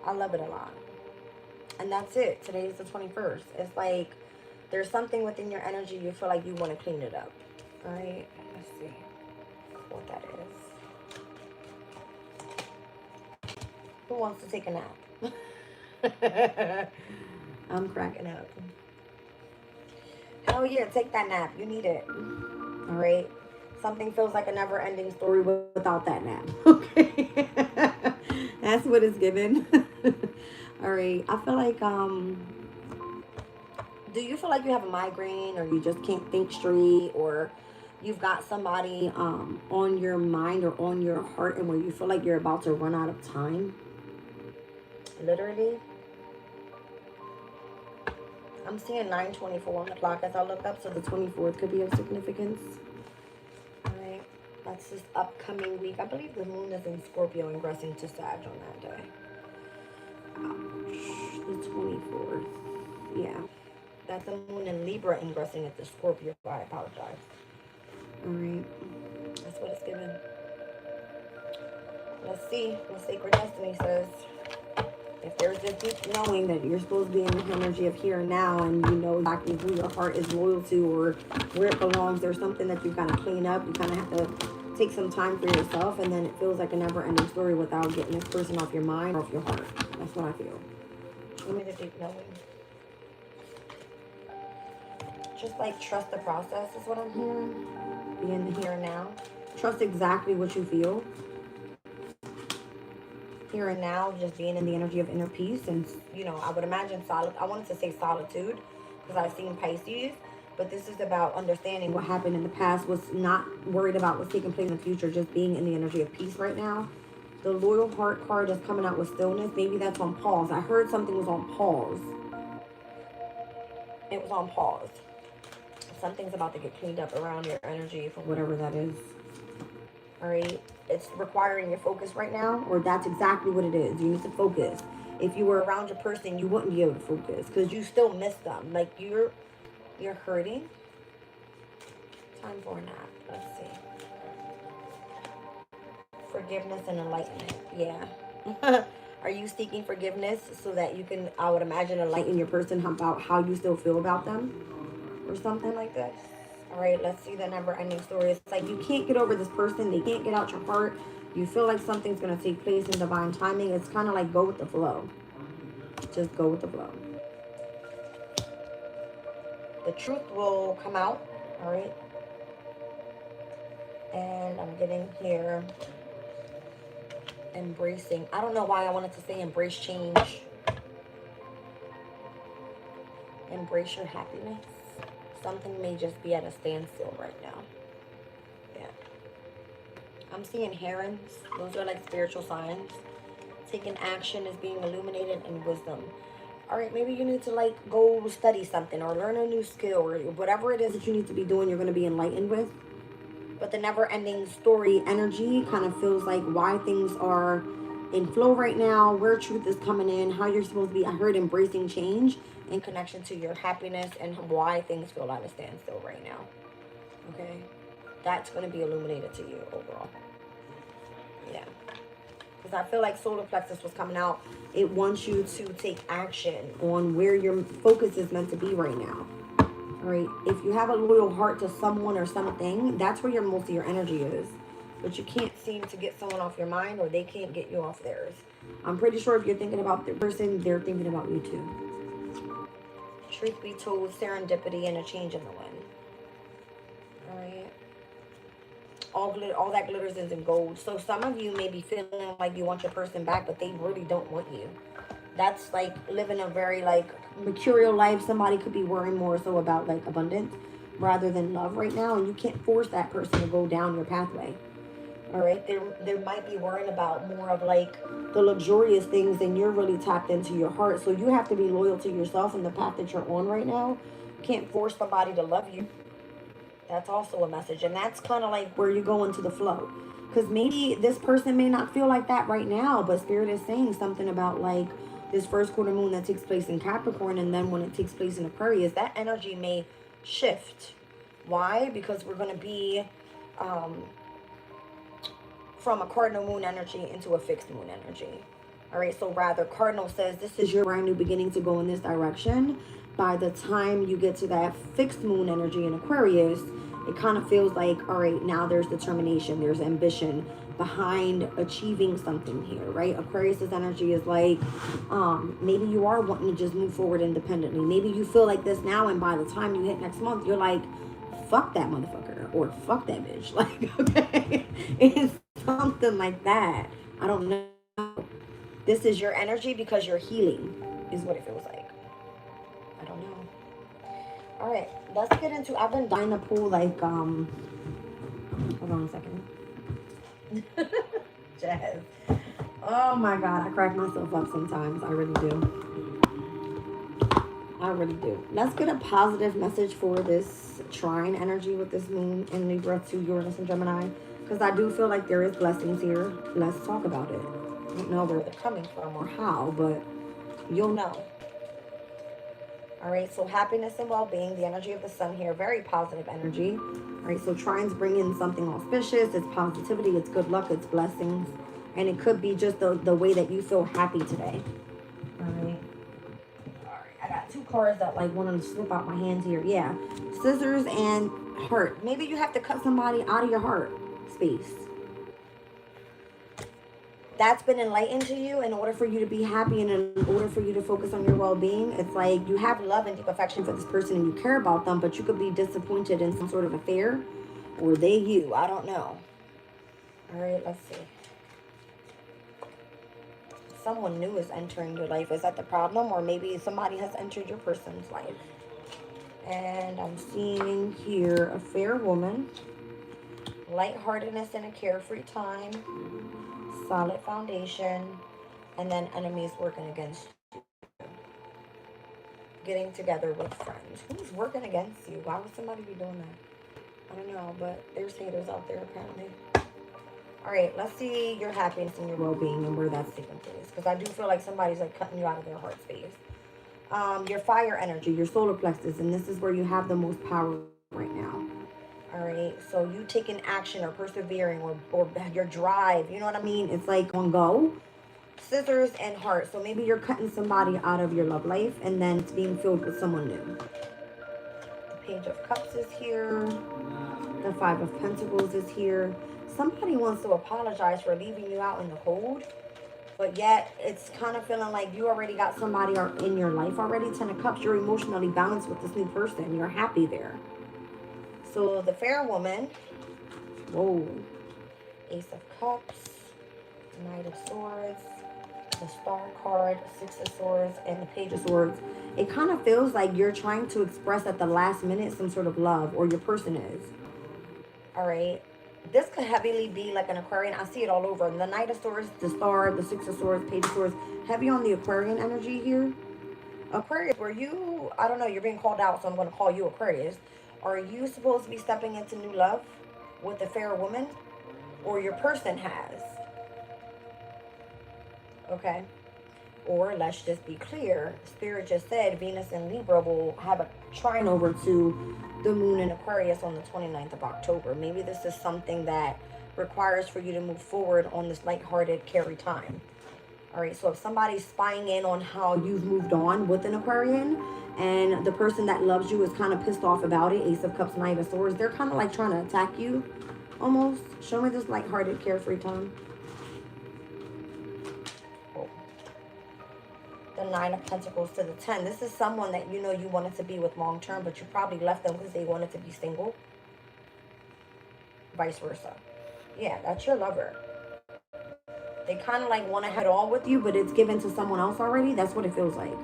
I love it a lot. And that's it. Today is the 21st. It's like there's something within your energy you feel like you want to clean it up. All right? Let's see what that is. Who wants to take a nap? I'm cracking up. Hell yeah, take that nap. You need it. All right? Something feels like a never-ending story without that nap. Okay? That's what it's given. All right. I feel like, do you feel like you have a migraine or you just can't think straight or you've got somebody on your mind or on your heart and where you feel like you're about to run out of time? Literally. I'm seeing 9:24 on the clock as I look up, so the 24th could be of significance. All right. That's this upcoming week. I believe the moon is in Scorpio ingressing to Sag on that day. Ouch. The 24th. Yeah. That's the moon in Libra ingressing at the Scorpio. I apologize. All right. That's what it's given. Let's see what Sacred Destiny says. If there's this deep knowing that you're supposed to be in the energy of here and now and you know exactly who your heart is loyal to or where it belongs, there's something that you kind of clean up. You kind of have to take some time for yourself, and then it feels like a never-ending story without getting this person off your mind or off your heart. That's what I feel. Give me the deep knowing. Just like trust the process is what I'm hearing. Be in the here and now. Trust exactly what you feel. Here and now, just being in the energy of inner peace. And, you know, I would imagine I wanted to say solitude because I've seen Pisces. But this is about understanding what happened in the past. Was not worried about what's taking place in the future. Just being in the energy of peace right now. The loyal heart card is coming out with stillness. Maybe that's on pause. I heard something was on pause. It was on pause. Something's about to get cleaned up around your energy for whatever that is. All right, it's requiring your focus right now, or that's exactly what it is. You need to focus. If you were around your person, you wouldn't be able to focus because you still miss them. Like you're hurting. Time for a nap. Let's see. Forgiveness and enlightenment. Yeah. Are you seeking forgiveness so that you can, I would imagine, enlighten your person about how you still feel about them or something like this? All right, let's see the never ending story. It's like you can't get over this person. They can't get out your heart. You feel like something's going to take place in divine timing. It's kind of like go with the flow. Just go with the flow. The truth will come out. All right. And I'm getting here embracing. I don't know why I wanted to say embrace change. Embrace your happiness. Something may just be at a standstill right now. Yeah. I'm seeing herons. Those are like spiritual signs. Taking action is being illuminated and wisdom. All right, maybe you need to like go study something or learn a new skill or whatever it is that you need to be doing, you're going to be enlightened with. But the never-ending story energy kind of feels like why things are in flow right now, where truth is coming in, how you're supposed to be, I heard embracing change in connection to your happiness and why things feel at a standstill right now. Okay? That's going to be illuminated to you overall. Yeah. Because I feel like solar plexus was coming out. It wants you to take action on where your focus is meant to be right now. All right, if you have a loyal heart to someone or something, that's where most of your energy is. But you can't seem to get someone off your mind, or they can't get you off theirs. I'm pretty sure if you're thinking about the person, they're thinking about you too. Truth be told, serendipity and a change in the wind. All right. All that glitters is in gold. So some of you may be feeling like you want your person back, but they really don't want you. That's like living a very like mercurial life. Somebody could be worrying more so about like abundance rather than love right now, and you can't force that person to go down your pathway. All right, there might be worrying about more of like the luxurious things, and you're really tapped into your heart. So you have to be loyal to yourself and the path that you're on right now. You can't force somebody to love you. That's also a message, and that's kind of like where you go into the flow. Because maybe this person may not feel like that right now, but Spirit is saying something about like this first quarter moon that takes place in Capricorn, and then when it takes place in Aquarius, that energy may shift. Why? Because we're going to be from a cardinal moon energy into a fixed moon energy. All right, so rather cardinal says this is your brand new beginning to go in this direction. By the time you get to that fixed moon energy in Aquarius, it kind of feels like, all right, now there's determination, there's ambition behind achieving something here, right? Aquarius's energy is like, maybe you are wanting to just move forward independently. Maybe you feel like this now, and by the time you hit next month, you're like, fuck that motherfucker, or fuck that bitch. Like, okay, it's something like that. I don't know. This is your energy because you're healing, is what it feels like. I don't know. All right, let's get into, I've been dying to pull like, hold on a second. Jazz. Oh my God, I crack myself up sometimes. I really do. I really do. Let's get a positive message for this trine energy with this moon in Libra to Uranus and Gemini. Because I do feel like there is blessings here. Let's talk about it. I don't know where they're coming from or how, but you'll know. All right, so happiness and well-being, the energy of the sun here, very positive energy. All right, so trines bring in something auspicious. It's positivity, it's good luck, it's blessings. And it could be just the way that you feel happy today. All right. All right, I got two cards that like want to slip out my hands here. Yeah, scissors and heart. Maybe you have to cut somebody out of your heart space. That's been enlightened to you in order for you to be happy and in order for you to focus on your well-being. It's like you have love and deep affection for this person and you care about them, but you could be disappointed in some sort of affair, or they you. I don't know. All right, let's see. Someone new is entering your life. Is that the problem? Or maybe somebody has entered your person's life. And I'm seeing here a fair woman, lightheartedness in a carefree time, solid foundation, and then enemies working against you. Getting together with friends. Who's working against you? Why would somebody be doing that? I don't know, but there's haters out there apparently. All right, let's see your happiness and your well-being and where that's taking place. Because I do feel like somebody's like cutting you out of their heart space. Your fire energy, your solar plexus, and this is where you have the most power right now. All right, so you taking action or persevering or your drive, you know what I mean? It's like on go. Scissors and heart. So maybe you're cutting somebody out of your love life and then it's being filled with someone new. The Page of Cups is here. The Five of Pentacles is here. Somebody wants to apologize for leaving you out in the cold, but yet it's kind of feeling like you already got somebody in your life already. 10 of Cups, you're emotionally balanced with this new person. You're happy there. So the Fair Woman, whoa, Ace of Cups, Knight of Swords, the Star card, Six of Swords, and the Page of Swords. It kind of feels like you're trying to express at the last minute some sort of love, or your person is. All right. This could heavily be like an Aquarian. I see it all over. The Knight of Swords, the Star, the Six of Swords, Page of Swords. Heavy on the Aquarian energy here. Aquarius, were you, I don't know, you're being called out, so I'm going to call you Aquarius. Are you supposed to be stepping into new love with the Fair Woman? Or your person has? Okay. Or let's just be clear. Spirit just said Venus and Libra will have a trine over to the moon in Aquarius on the 29th of October. Maybe this is something that requires for you to move forward on this lighthearted carry time. All right, so if somebody's spying in on how you've moved on with an Aquarian and the person that loves you is kind of pissed off about it, Ace of Cups, Knight of Swords, they're kind of like trying to attack you almost. Show me this lighthearted carefree time. The Nine of Pentacles to the 10. This is someone that you know you wanted to be with long term, but you probably left them because they wanted to be single. Vice versa. Yeah, that's your lover. They kind of like want to have it all with you, but it's given to someone else already. That's what it feels like.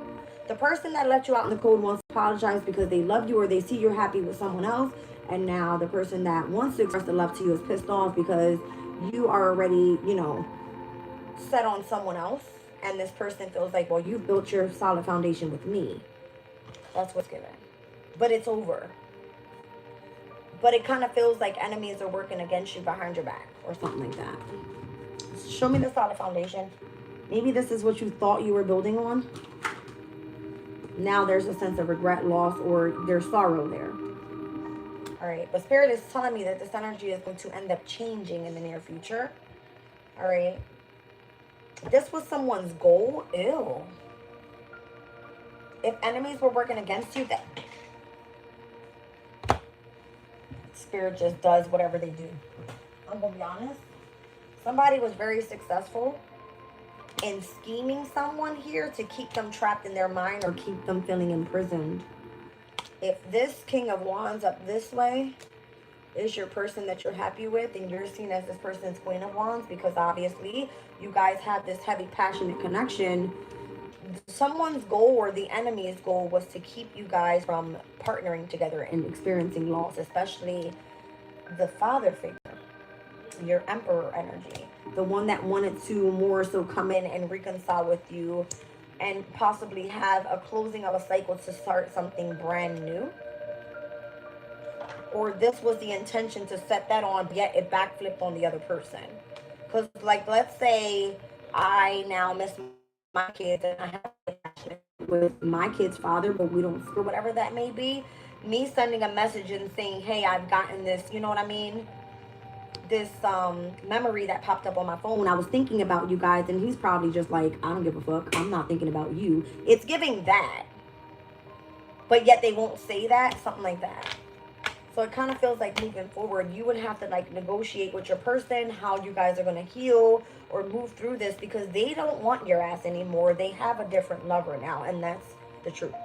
The person that left you out in the cold wants to apologize because they love you or they see you're happy with someone else. And now the person that wants to express the love to you is pissed off because you are already, you know, set on someone else. And this person feels like, well, you've built your solid foundation with me. That's what's given. But it's over. But it kind of feels like enemies are working against you behind your back or something like that. Show me the solid foundation. Maybe this is what you thought you were building on. Now there's a sense of regret, loss, or there's sorrow there. All right. But Spirit is telling me that this energy is going to end up changing in the near future. All right. This was someone's goal. Ew. If enemies were working against you, that Spirit just does whatever they do. I'm going to be honest. Somebody was very successful in scheming someone here to keep them trapped in their mind or keep them feeling imprisoned. If this King of Wands up this way is your person that you're happy with and you're seen as this person's Queen of Wands, because obviously you guys have this heavy passionate connection, someone's goal or the enemy's goal was to keep you guys from partnering together and experiencing loss, especially the father figure, your Emperor energy, the one that wanted to more so come in and reconcile with you and possibly have a closing of a cycle to start something brand new. Or this was the intention to set that on, yet it backflipped on the other person. Because, like, let's say I now miss my kids and I have a connection with my kid's father, but we don't, or whatever that may be. Me sending a message and saying, hey, I've gotten this, you know what I mean? This memory that popped up on my phone. I was thinking about you guys, and he's probably just like, I don't give a fuck. I'm not thinking about you. It's giving that. But yet they won't say that, something like that. So it kind of feels like moving forward, you would have to like negotiate with your person how you guys are going to heal or move through this, because they don't want your ass anymore. They have a different lover now, and that's the truth.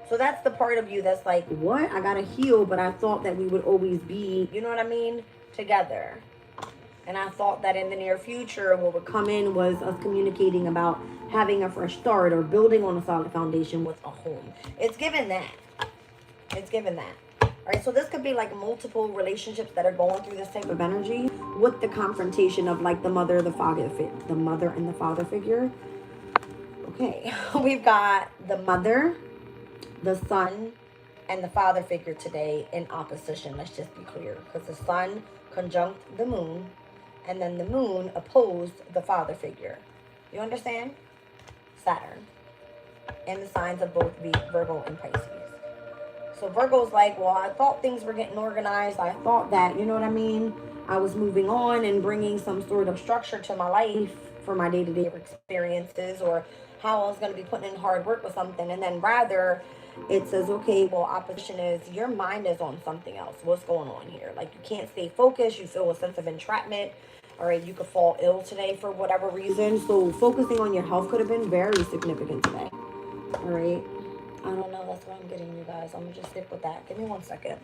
So that's the part of you that's like, what? I got to heal, but I thought that we would always be, you know what I mean, together. And I thought that in the near future, what would come in was us communicating about having a fresh start or building on a solid foundation with a home. It's given that. It's given that. All right, so this could be like multiple relationships that are going through this type of energy with the confrontation of like the mother, the mother and the father figure. Okay, we've got the mother, the son, and the father figure today in opposition. Let's just be clear, because the sun conjunct the moon And then the moon opposed the father figure. You understand? Saturn. And the signs of both Virgo and Pisces. So Virgo's like, well, I thought things were getting organized. I thought that, you know what I mean? I was moving on and bringing some sort of structure to my life for my day-to-day experiences, or how I was going to be putting in hard work with something. And then rather, it says, okay, well, opposition is your mind is on something else. What's going on here? Like, you can't stay focused. You feel a sense of entrapment. All right, you could fall ill today for whatever reason. So focusing on your health could have been very significant today. All right. I don't know. That's what I'm getting, you guys. I'm going to just stick with that. Give me 1 second.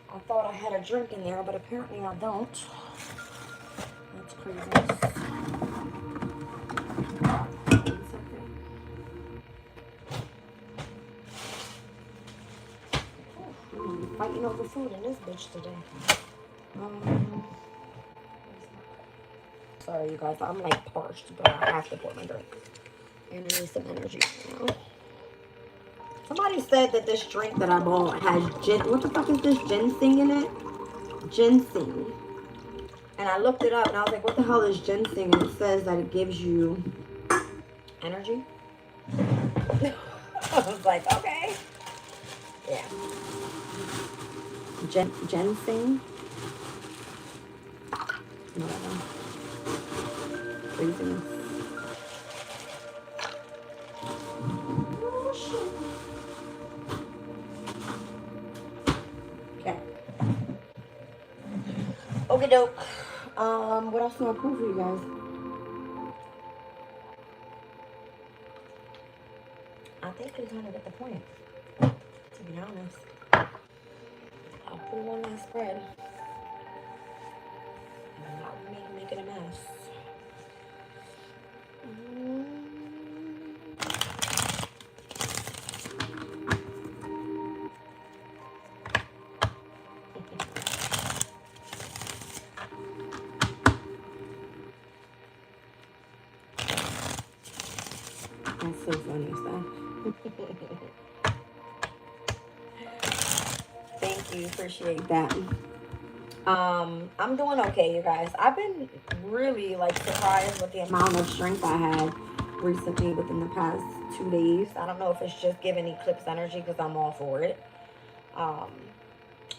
I thought I had a drink in there, but apparently I don't. That's crazy. Fighting over food in this bitch today. Sorry, you guys. I'm like parched, but I have to pour my drink. And I need some energy now. Somebody said that this drink that I bought has what the fuck is this? Ginseng in it? Ginseng. And I looked it up and I was like, what the hell is ginseng? And it says that it gives you energy. I was like, okay. Yeah. Ginseng. Whatever. Craziness. Okay. Okie doke. What else do I pull for you guys? I think we kind of get the point, to be honest. I'll pull one last spread. I'm not making a mess. That's so funny stuff. Thank you, appreciate that. I'm doing okay, you guys. I've been really like surprised with the amount of strength I had recently within the past 2 days. I don't know if it's just giving eclipse energy because I'm all for it.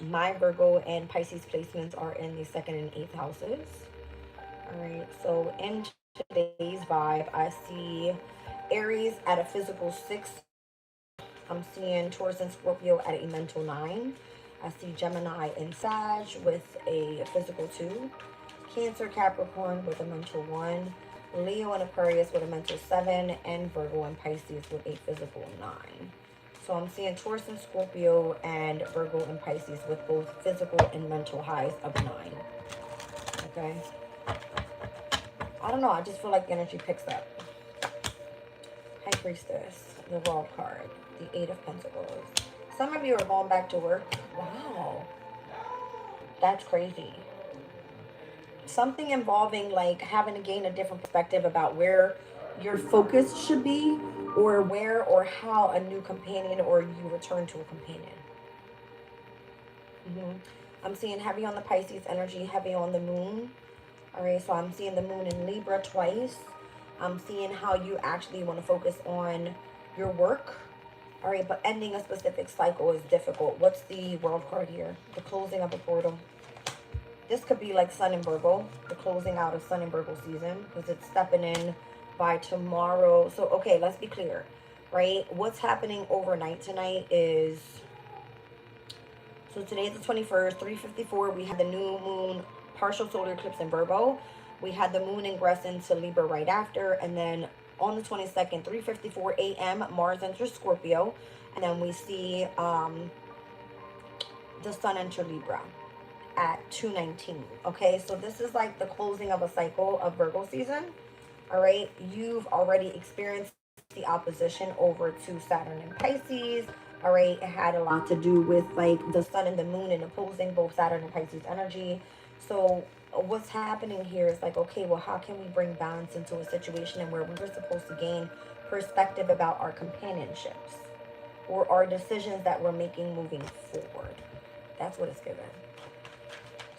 My Virgo and Pisces placements are in the 2nd and 8th houses. All right, so in today's vibe, I see Aries at a physical 6. I'm seeing Taurus and Scorpio at a mental 9. I see Gemini and Sag with a physical 2. Cancer, Capricorn with a mental 1. Leo and Aquarius with a mental 7. And Virgo and Pisces with a physical 9. So I'm seeing Taurus and Scorpio and Virgo and Pisces with both physical and mental highs of 9. Okay. I don't know. I just feel like the energy picks up. High Priestess, the World card, the 8 of Pentacles. Some of you are going back to work. Wow. That's crazy. Something involving like having to gain a different perspective about where your focus should be, or where or how a new companion or you return to a companion. I'm seeing heavy on the Pisces energy, heavy on the moon. All right, so I'm seeing the moon in Libra twice. I'm seeing how you actually want to focus on your work. All right, but ending a specific cycle is difficult. What's the World card here? The closing of a portal. This could be like Sun and Virgo, the closing out of Sun and Virgo season, because it's stepping in by tomorrow. So, okay, let's be clear, right? What's happening overnight tonight is, so today's the 21st, 3:54. We had the new moon, partial solar eclipse in Virgo. We had the moon ingress into Libra right after, and then on the 22nd, 3:54 a.m., Mars enters Scorpio, and then we see the sun enter Libra at 2:19. Okay, so this is like the closing of a cycle of Virgo season. All right, you've already experienced the opposition over to Saturn and Pisces. All right, it had a lot to do with like the sun and the moon and opposing both Saturn and Pisces energy. So what's happening here is like, okay, well, how can we bring balance into a situation and where we were supposed to gain perspective about our companionships or our decisions that we're making moving forward? That's what it's given.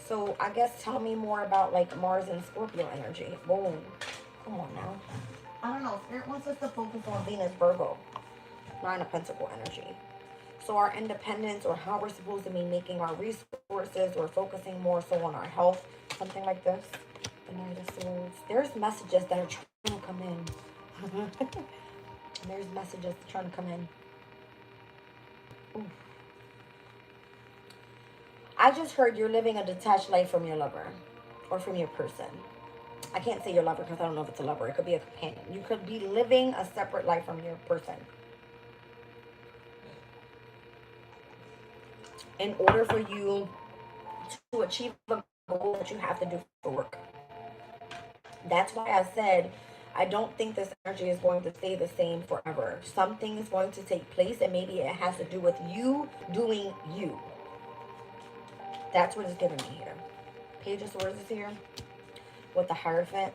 So I guess tell me more about like Mars and Scorpio energy. Whoa, come on now. I don't know. Spirit wants us to focus on Venus, Virgo, Nine of Pentacle energy. So our independence, or how we're supposed to be making our resources, or focusing more so on our health, something like this. The Knight of Swords. There's messages that are trying to come in. There's messages trying to come in. Ooh. I just heard you're living a detached life from your lover or from your person. I can't say your lover because I don't know if it's a lover. It could be a companion. You could be living a separate life from your person. In order for you to achieve a goal that you have to do for work. That's why I said I don't think this energy is going to stay the same forever. Something is going to take place, and maybe it has to do with you doing you. That's what it's giving me here. Page of Swords is here with the Hierophant.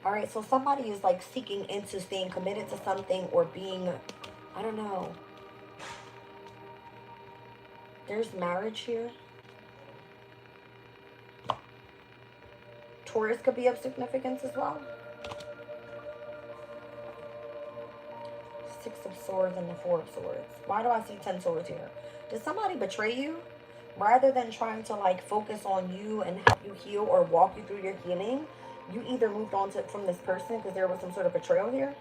All right, so somebody is like seeking into staying committed to something or being, I don't know. There's marriage here. Taurus could be of significance as well. Six of Swords and the Four of Swords. Why do I see 10 swords here? Did somebody betray you? Rather than trying to like focus on you and help you heal or walk you through your healing, you either moved on from this person because there was some sort of betrayal here.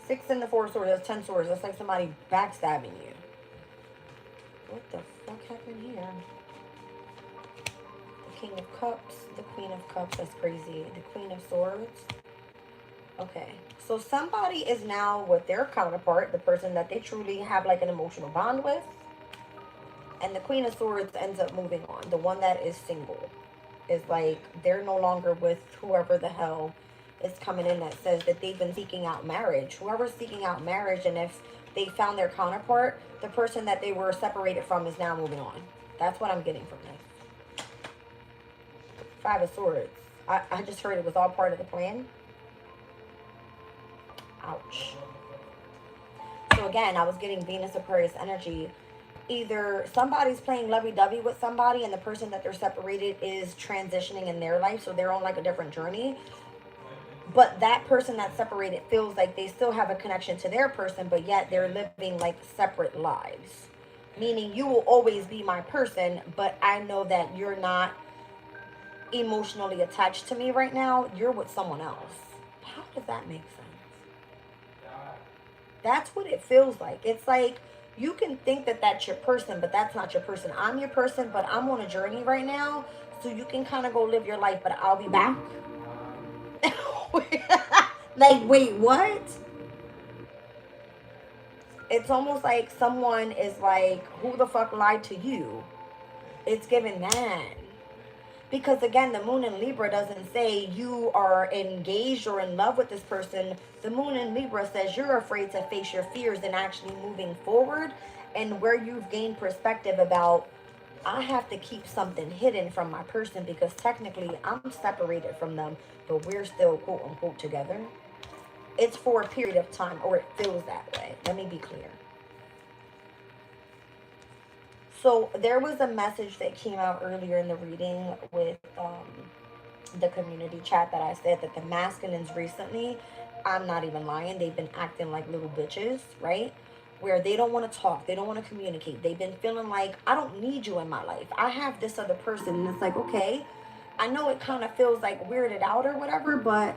6 and the 4 of Swords, that's 10 swords. That's like somebody backstabbing you. What the fuck happened here? The King of Cups, the Queen of Cups, that's crazy. The Queen of Swords. Okay, so somebody is now with their counterpart, the person that they truly have like an emotional bond with. And the Queen of Swords ends up moving on. The one that is single is like, they're no longer with whoever the hell is coming in that says that they've been seeking out marriage. Whoever's seeking out marriage, and if they found their counterpart, the person that they were separated from is now moving on. That's what I'm getting from this. 5 of Swords. I just heard it was all part of the plan. Ouch. So again, I was getting Venus Aquarius energy. Either somebody's playing lovey-dovey with somebody and the person that they're separated is transitioning in their life, so they're on like a different journey. But that person that's separated feels like they still have a connection to their person, but yet they're living like separate lives. Meaning you will always be my person, but I know that you're not emotionally attached to me right now. You're with someone else. How does that make sense? That's what it feels like. It's like, you can think that that's your person, but that's not your person. I'm your person, but I'm on a journey right now. So you can kind of go live your life, but I'll be back. Like, wait, what? It's almost like someone is like, who the fuck lied to you? It's given that. Because again, the moon in Libra doesn't say you are engaged or in love with this person. The moon in Libra says you're afraid to face your fears and actually moving forward, and where you've gained perspective about, I have to keep something hidden from my person because technically I'm separated from them, but we're still quote unquote together. It's for a period of time, or it feels that way. Let me be clear. So there was a message that came out earlier in the reading with the community chat that I said that the masculines recently, I'm not even lying, they've been acting like little bitches, right? Where they don't want to talk, they don't want to communicate. They've been feeling like, I don't need you in my life. I have this other person. And it's like, okay, I know it kind of feels like weirded out or whatever, but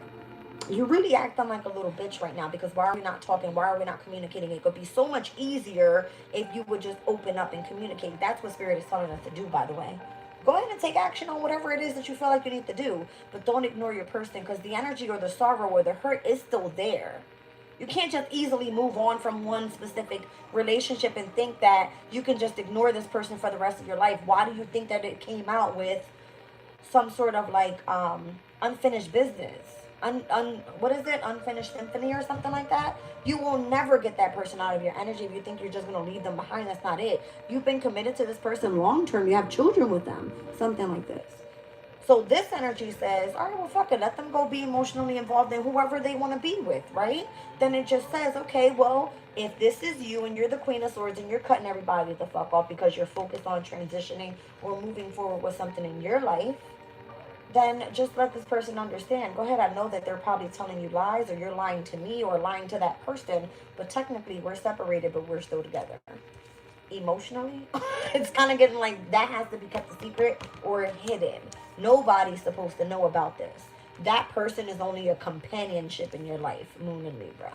you're really acting like a little bitch right now, because why are we not talking? Why are we not communicating? It could be so much easier if you would just open up and communicate. That's what Spirit is telling us to do, by the way. Go ahead and take action on whatever it is that you feel like you need to do, but don't ignore your person, because the energy or the sorrow or the hurt is still there. You can't just easily move on from one specific relationship and think that you can just ignore this person for the rest of your life. Why do you think that it came out with some sort of like unfinished business? what is it? Unfinished symphony or something like that. You will never get that person out of your energy if you think you're just going to leave them behind. That's not it. You've been committed to this person long term. You have children with them. Something like this. So this energy says, all right, well, fuck it. Let them go be emotionally involved in whoever they want to be with, right? Then it just says, okay, well, if this is you and you're the Queen of Swords and you're cutting everybody the fuck off because you're focused on transitioning or moving forward with something in your life, then just let this person understand. Go ahead, I know that they're probably telling you lies, or you're lying to me or lying to that person, but technically we're separated, but we're still together. Emotionally, it's kind of getting like that has to be kept a secret or hidden. Nobody's supposed to know about this. That person is only a companionship in your life, Moon and Libra.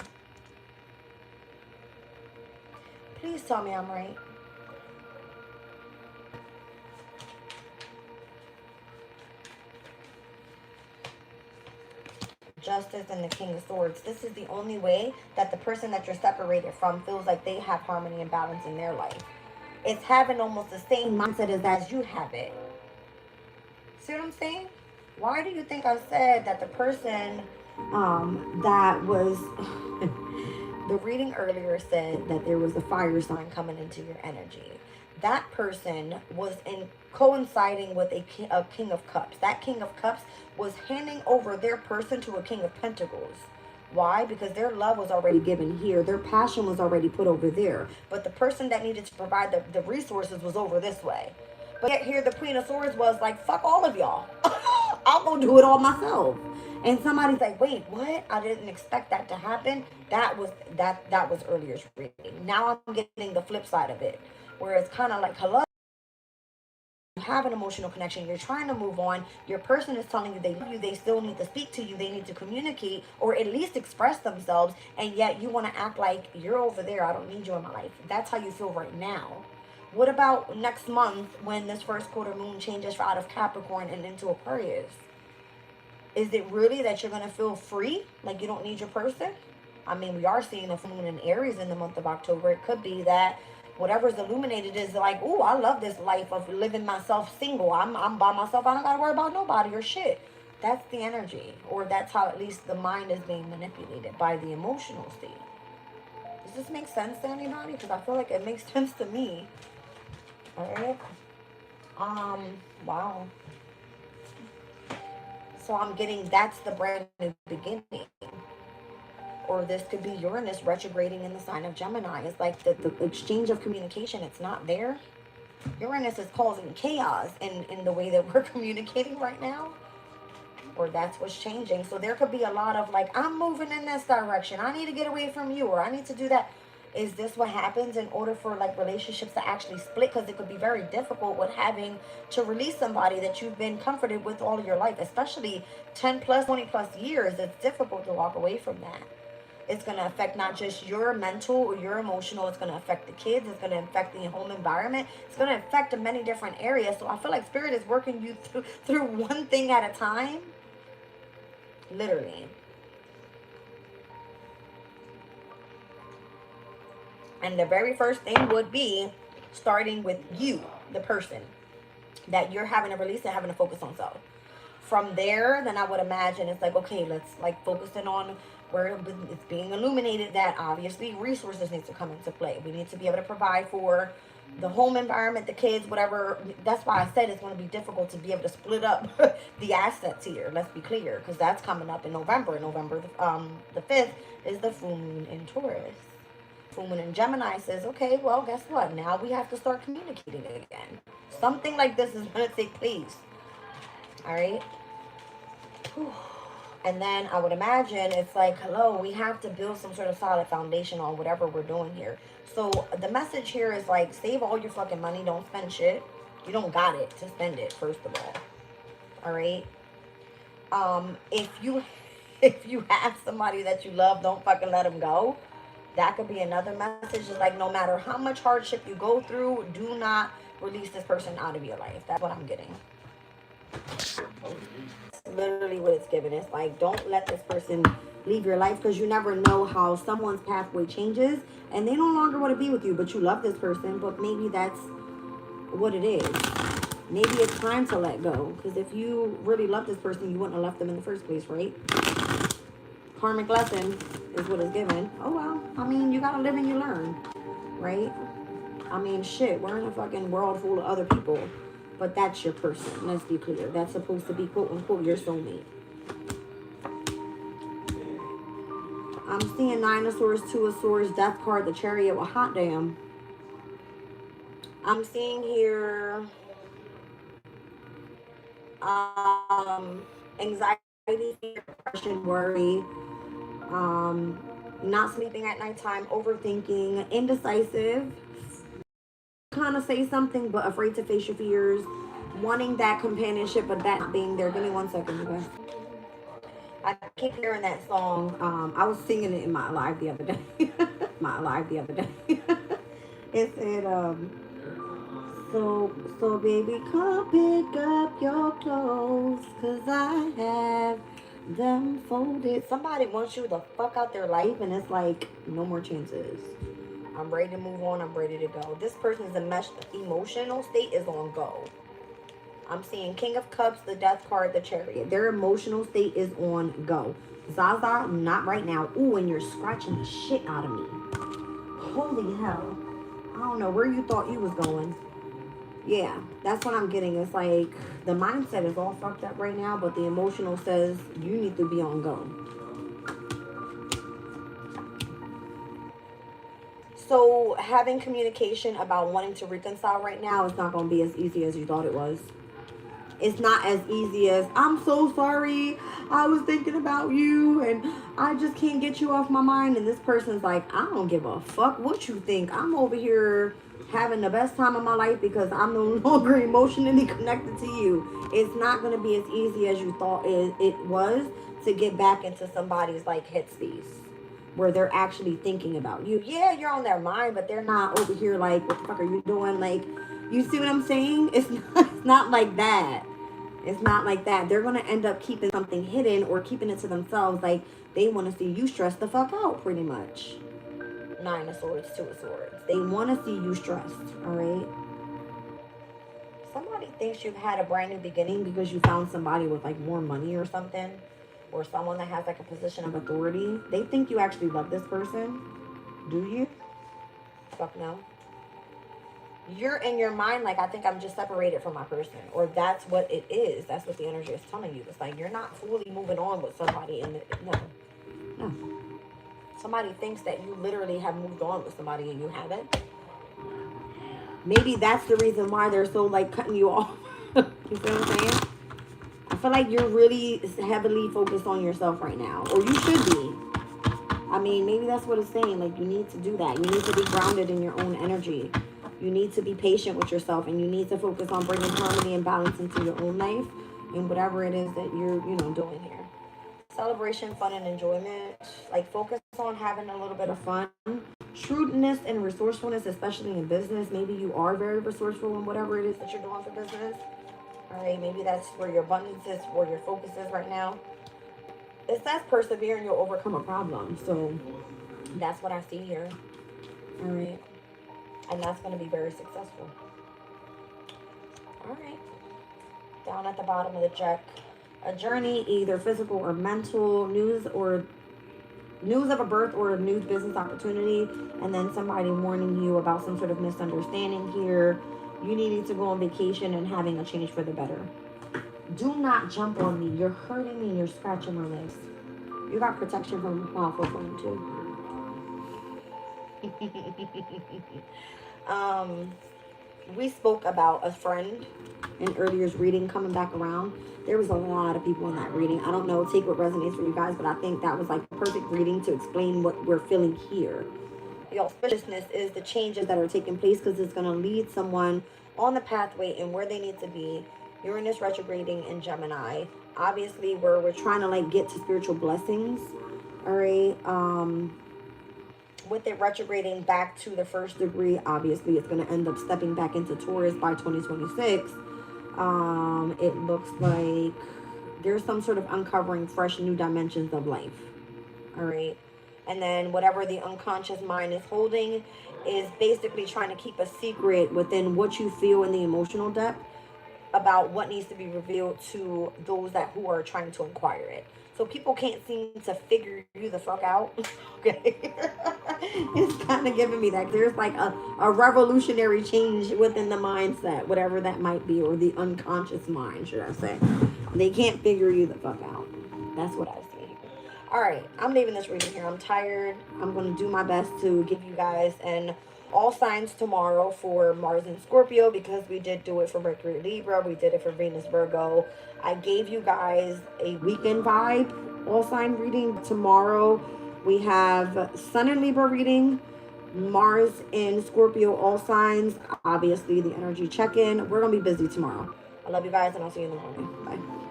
Please tell me I'm right. Justice and the King of Swords. This is the only way that the person that you're separated from feels like they have harmony and balance in their life. It's having almost the same mindset as you have it. See what I'm saying? Why do you think I said that the person that was the reading earlier said that there was a fire sign coming into your energy? That person was coinciding with a King of Cups. That King of Cups was handing over their person to a King of Pentacles. Why? Because their love was already given here. Their passion was already put over there. But the person that needed to provide the resources was over this way. But yet here the Queen of Swords was like, fuck all of y'all. I'll go do it all myself. And somebody's like, wait, what? I didn't expect that to happen. That was earlier's reading. Now I'm getting the flip side of it, where it's kind of like, hello, you have an emotional connection, you're trying to move on, your person is telling you they love you, they still need to speak to you, they need to communicate or at least express themselves, and yet you want to act like you're over there, I don't need you in my life. That's how you feel right now. What about next month when this first quarter moon changes out of Capricorn and into Aquarius? Is it really that you're going to feel free, like you don't need your person? I mean, we are seeing a full moon in Aries in the month of October. It could be that whatever's illuminated is like, oh, I love this life of living myself single. I'm by myself. I don't got to worry about nobody or shit. That's the energy. Or that's how at least the mind is being manipulated by the emotional state. Does this make sense to anybody? Because I feel like it makes sense to me. All right. Wow. So I'm getting that's the brand new beginning. Or this could be Uranus retrograding in the sign of Gemini. It's like the exchange of communication, it's not there. Uranus is causing chaos in the way that we're communicating right now. Or that's what's changing. So there could be a lot of like, I'm moving in this direction. I need to get away from you, or I need to do that. Is this what happens in order for like relationships to actually split? Because it could be very difficult with having to release somebody that you've been comforted with all of your life, especially 10 plus, 20 plus years. It's difficult to walk away from that. It's going to affect not just your mental or your emotional. It's going to affect the kids. It's going to affect the home environment. It's going to affect many different areas. So I feel like Spirit is working you through one thing at a time. Literally. And the very first thing would be starting with you, the person that you're having to release and having to focus on self. From there, then I would imagine it's like, okay, let's like focusing on where it's being illuminated that obviously resources need to come into play. We need to be able to provide for the home environment, the kids, whatever. That's why I said it's going to be difficult to be able to split up the assets here. Let's be clear, because that's coming up in November. November the 5th is the full moon in Taurus. Full moon in Gemini says, okay, well, guess what? Now we have to start communicating again. Something like this is going to take place. All right. Whew. And then I would imagine it's like, hello, we have to build some sort of solid foundation on whatever we're doing here. So the message here is like, save all your fucking money. Don't spend shit. You don't got it to spend it, first of all. All right. If you have somebody that you love, don't fucking let them go. That could be another message. It's like, no matter how much hardship you go through, do not release this person out of your life. That's what I'm getting. Literally what it's giving. It's like, don't let this person leave your life, because you never know how someone's pathway changes and they no longer want to be with you, but you love this person. But maybe that's what it is. Maybe it's time to let go, because if you really love this person, you wouldn't have left them in the first place, right? Karmic lesson is what it's given. Oh well, I mean, you gotta live and you learn, right? I mean, shit, we're in a fucking world full of other people, but that's your person. Let's be clear. That's supposed to be quote unquote your soulmate. I'm seeing Nine of Swords, Two of Swords, Death card, the Chariot. Well, hot damn. I'm seeing here anxiety, fear, depression, worry, not sleeping at nighttime, overthinking, indecisive, kind of say something but afraid to face your fears, wanting that companionship but that not being there. Give me 1 second, you guys. I keep hearing that song. I was singing it in my live the other day. It said, so baby, come pick up your clothes, 'cause I have them folded. Somebody wants you the fuck out their life, and it's like, no more chances. I'm ready to move on. I'm ready to go. This person's emotional state is on go. I'm seeing King of Cups, the Death card, the Chariot. Their emotional state is on go. Zaza, not right now. Ooh, and you're scratching the shit out of me. Holy hell. I don't know where you thought you was going. Yeah, that's what I'm getting. It's like the mindset is all fucked up right now, but the emotional says you need to be on go. So having communication about wanting to reconcile right now is not going to be as easy as you thought it was. It's not as easy as, I'm so sorry, I was thinking about you and I just can't get you off my mind. And this person's like, I don't give a fuck what you think. I'm over here having the best time of my life because I'm no longer emotionally connected to you. It's not going to be as easy as you thought it was to get back into somebody's like headspace where they're actually thinking about you. Yeah, you're on their mind, but they're not over here like, what the fuck are you doing? Like, you see what I'm saying? It's not like that. It's not like that. They're going to end up keeping something hidden or keeping it to themselves. Like, they want to see you stress the fuck out, pretty much. Nine of Swords, Two of Swords. They want to see you stressed, all right? Somebody thinks you've had a brand new beginning because you found somebody with, like, more money or something. Or someone that has, like, a position of authority. They think you actually love this person. Do you? Fuck no. You're in your mind like, I think I'm just separated from my person, or that's what it is. That's what the energy is telling you. It's like you're not fully moving on with somebody, and no. Somebody thinks that you literally have moved on with somebody and you haven't. Maybe that's the reason why they're so like cutting you off. You see what I'm saying? I feel like you're really heavily focused on yourself right now, or you should be. I mean, maybe that's what it's saying. Like, you need to do that. You need to be grounded in your own energy. You need to be patient with yourself, and you need to focus on bringing harmony and balance into your own life and whatever it is that you're, doing here. Celebration, fun, and enjoyment. Like, focus on having a little bit of fun. Shrewdness and resourcefulness, especially in business. Maybe you are very resourceful in whatever it is that you're doing for business. All right, maybe that's where your abundance is, where your focus is right now. It says persevere and you'll overcome a problem. So that's what I see here. All right. And that's going to be very successful. All right. Down at the bottom of the deck. A journey, either physical or mental, news of a birth or a new business opportunity. And then somebody warning you about some sort of misunderstanding here. You needing to go on vacation and having a change for the better. Do not jump on me. You're hurting me and you're scratching my legs. You got protection from powerful flame too. We spoke about a friend in earlier's reading coming back around. There was a lot of people in that reading. I don't know, take what resonates for you guys, but I think that was like the perfect reading to explain what we're feeling here. The auspiciousness is the changes that are taking place because it's going to lead someone on the pathway and where they need to be. Uranus retrograding in Gemini. Obviously, we're trying to like get to spiritual blessings. All right. With it retrograding back to the first degree, obviously it's going to end up stepping back into Taurus by 2026. It looks like there's some sort of uncovering fresh new dimensions of life. All right. And then whatever the unconscious mind is holding is basically trying to keep a secret within what you feel in the emotional depth about what needs to be revealed to those who are trying to inquire it. So people can't seem to figure you the fuck out. Okay. It's kind of giving me that. There's like a revolutionary change within the mindset, whatever that might be, or the unconscious mind, should I say. They can't figure you the fuck out. That's what I see here. All right, I'm leaving this reading here. I'm tired. I'm going to do my best to give you guys an all signs tomorrow for Mars and Scorpio, because we did do it for Mercury Libra. We did it for Venus Virgo. I gave you guys a weekend vibe all sign reading. Tomorrow we have Sun in Libra reading, Mars in Scorpio all signs, obviously the energy check-in. We're going to be busy tomorrow. I love you guys, and I'll see you in the morning. Bye.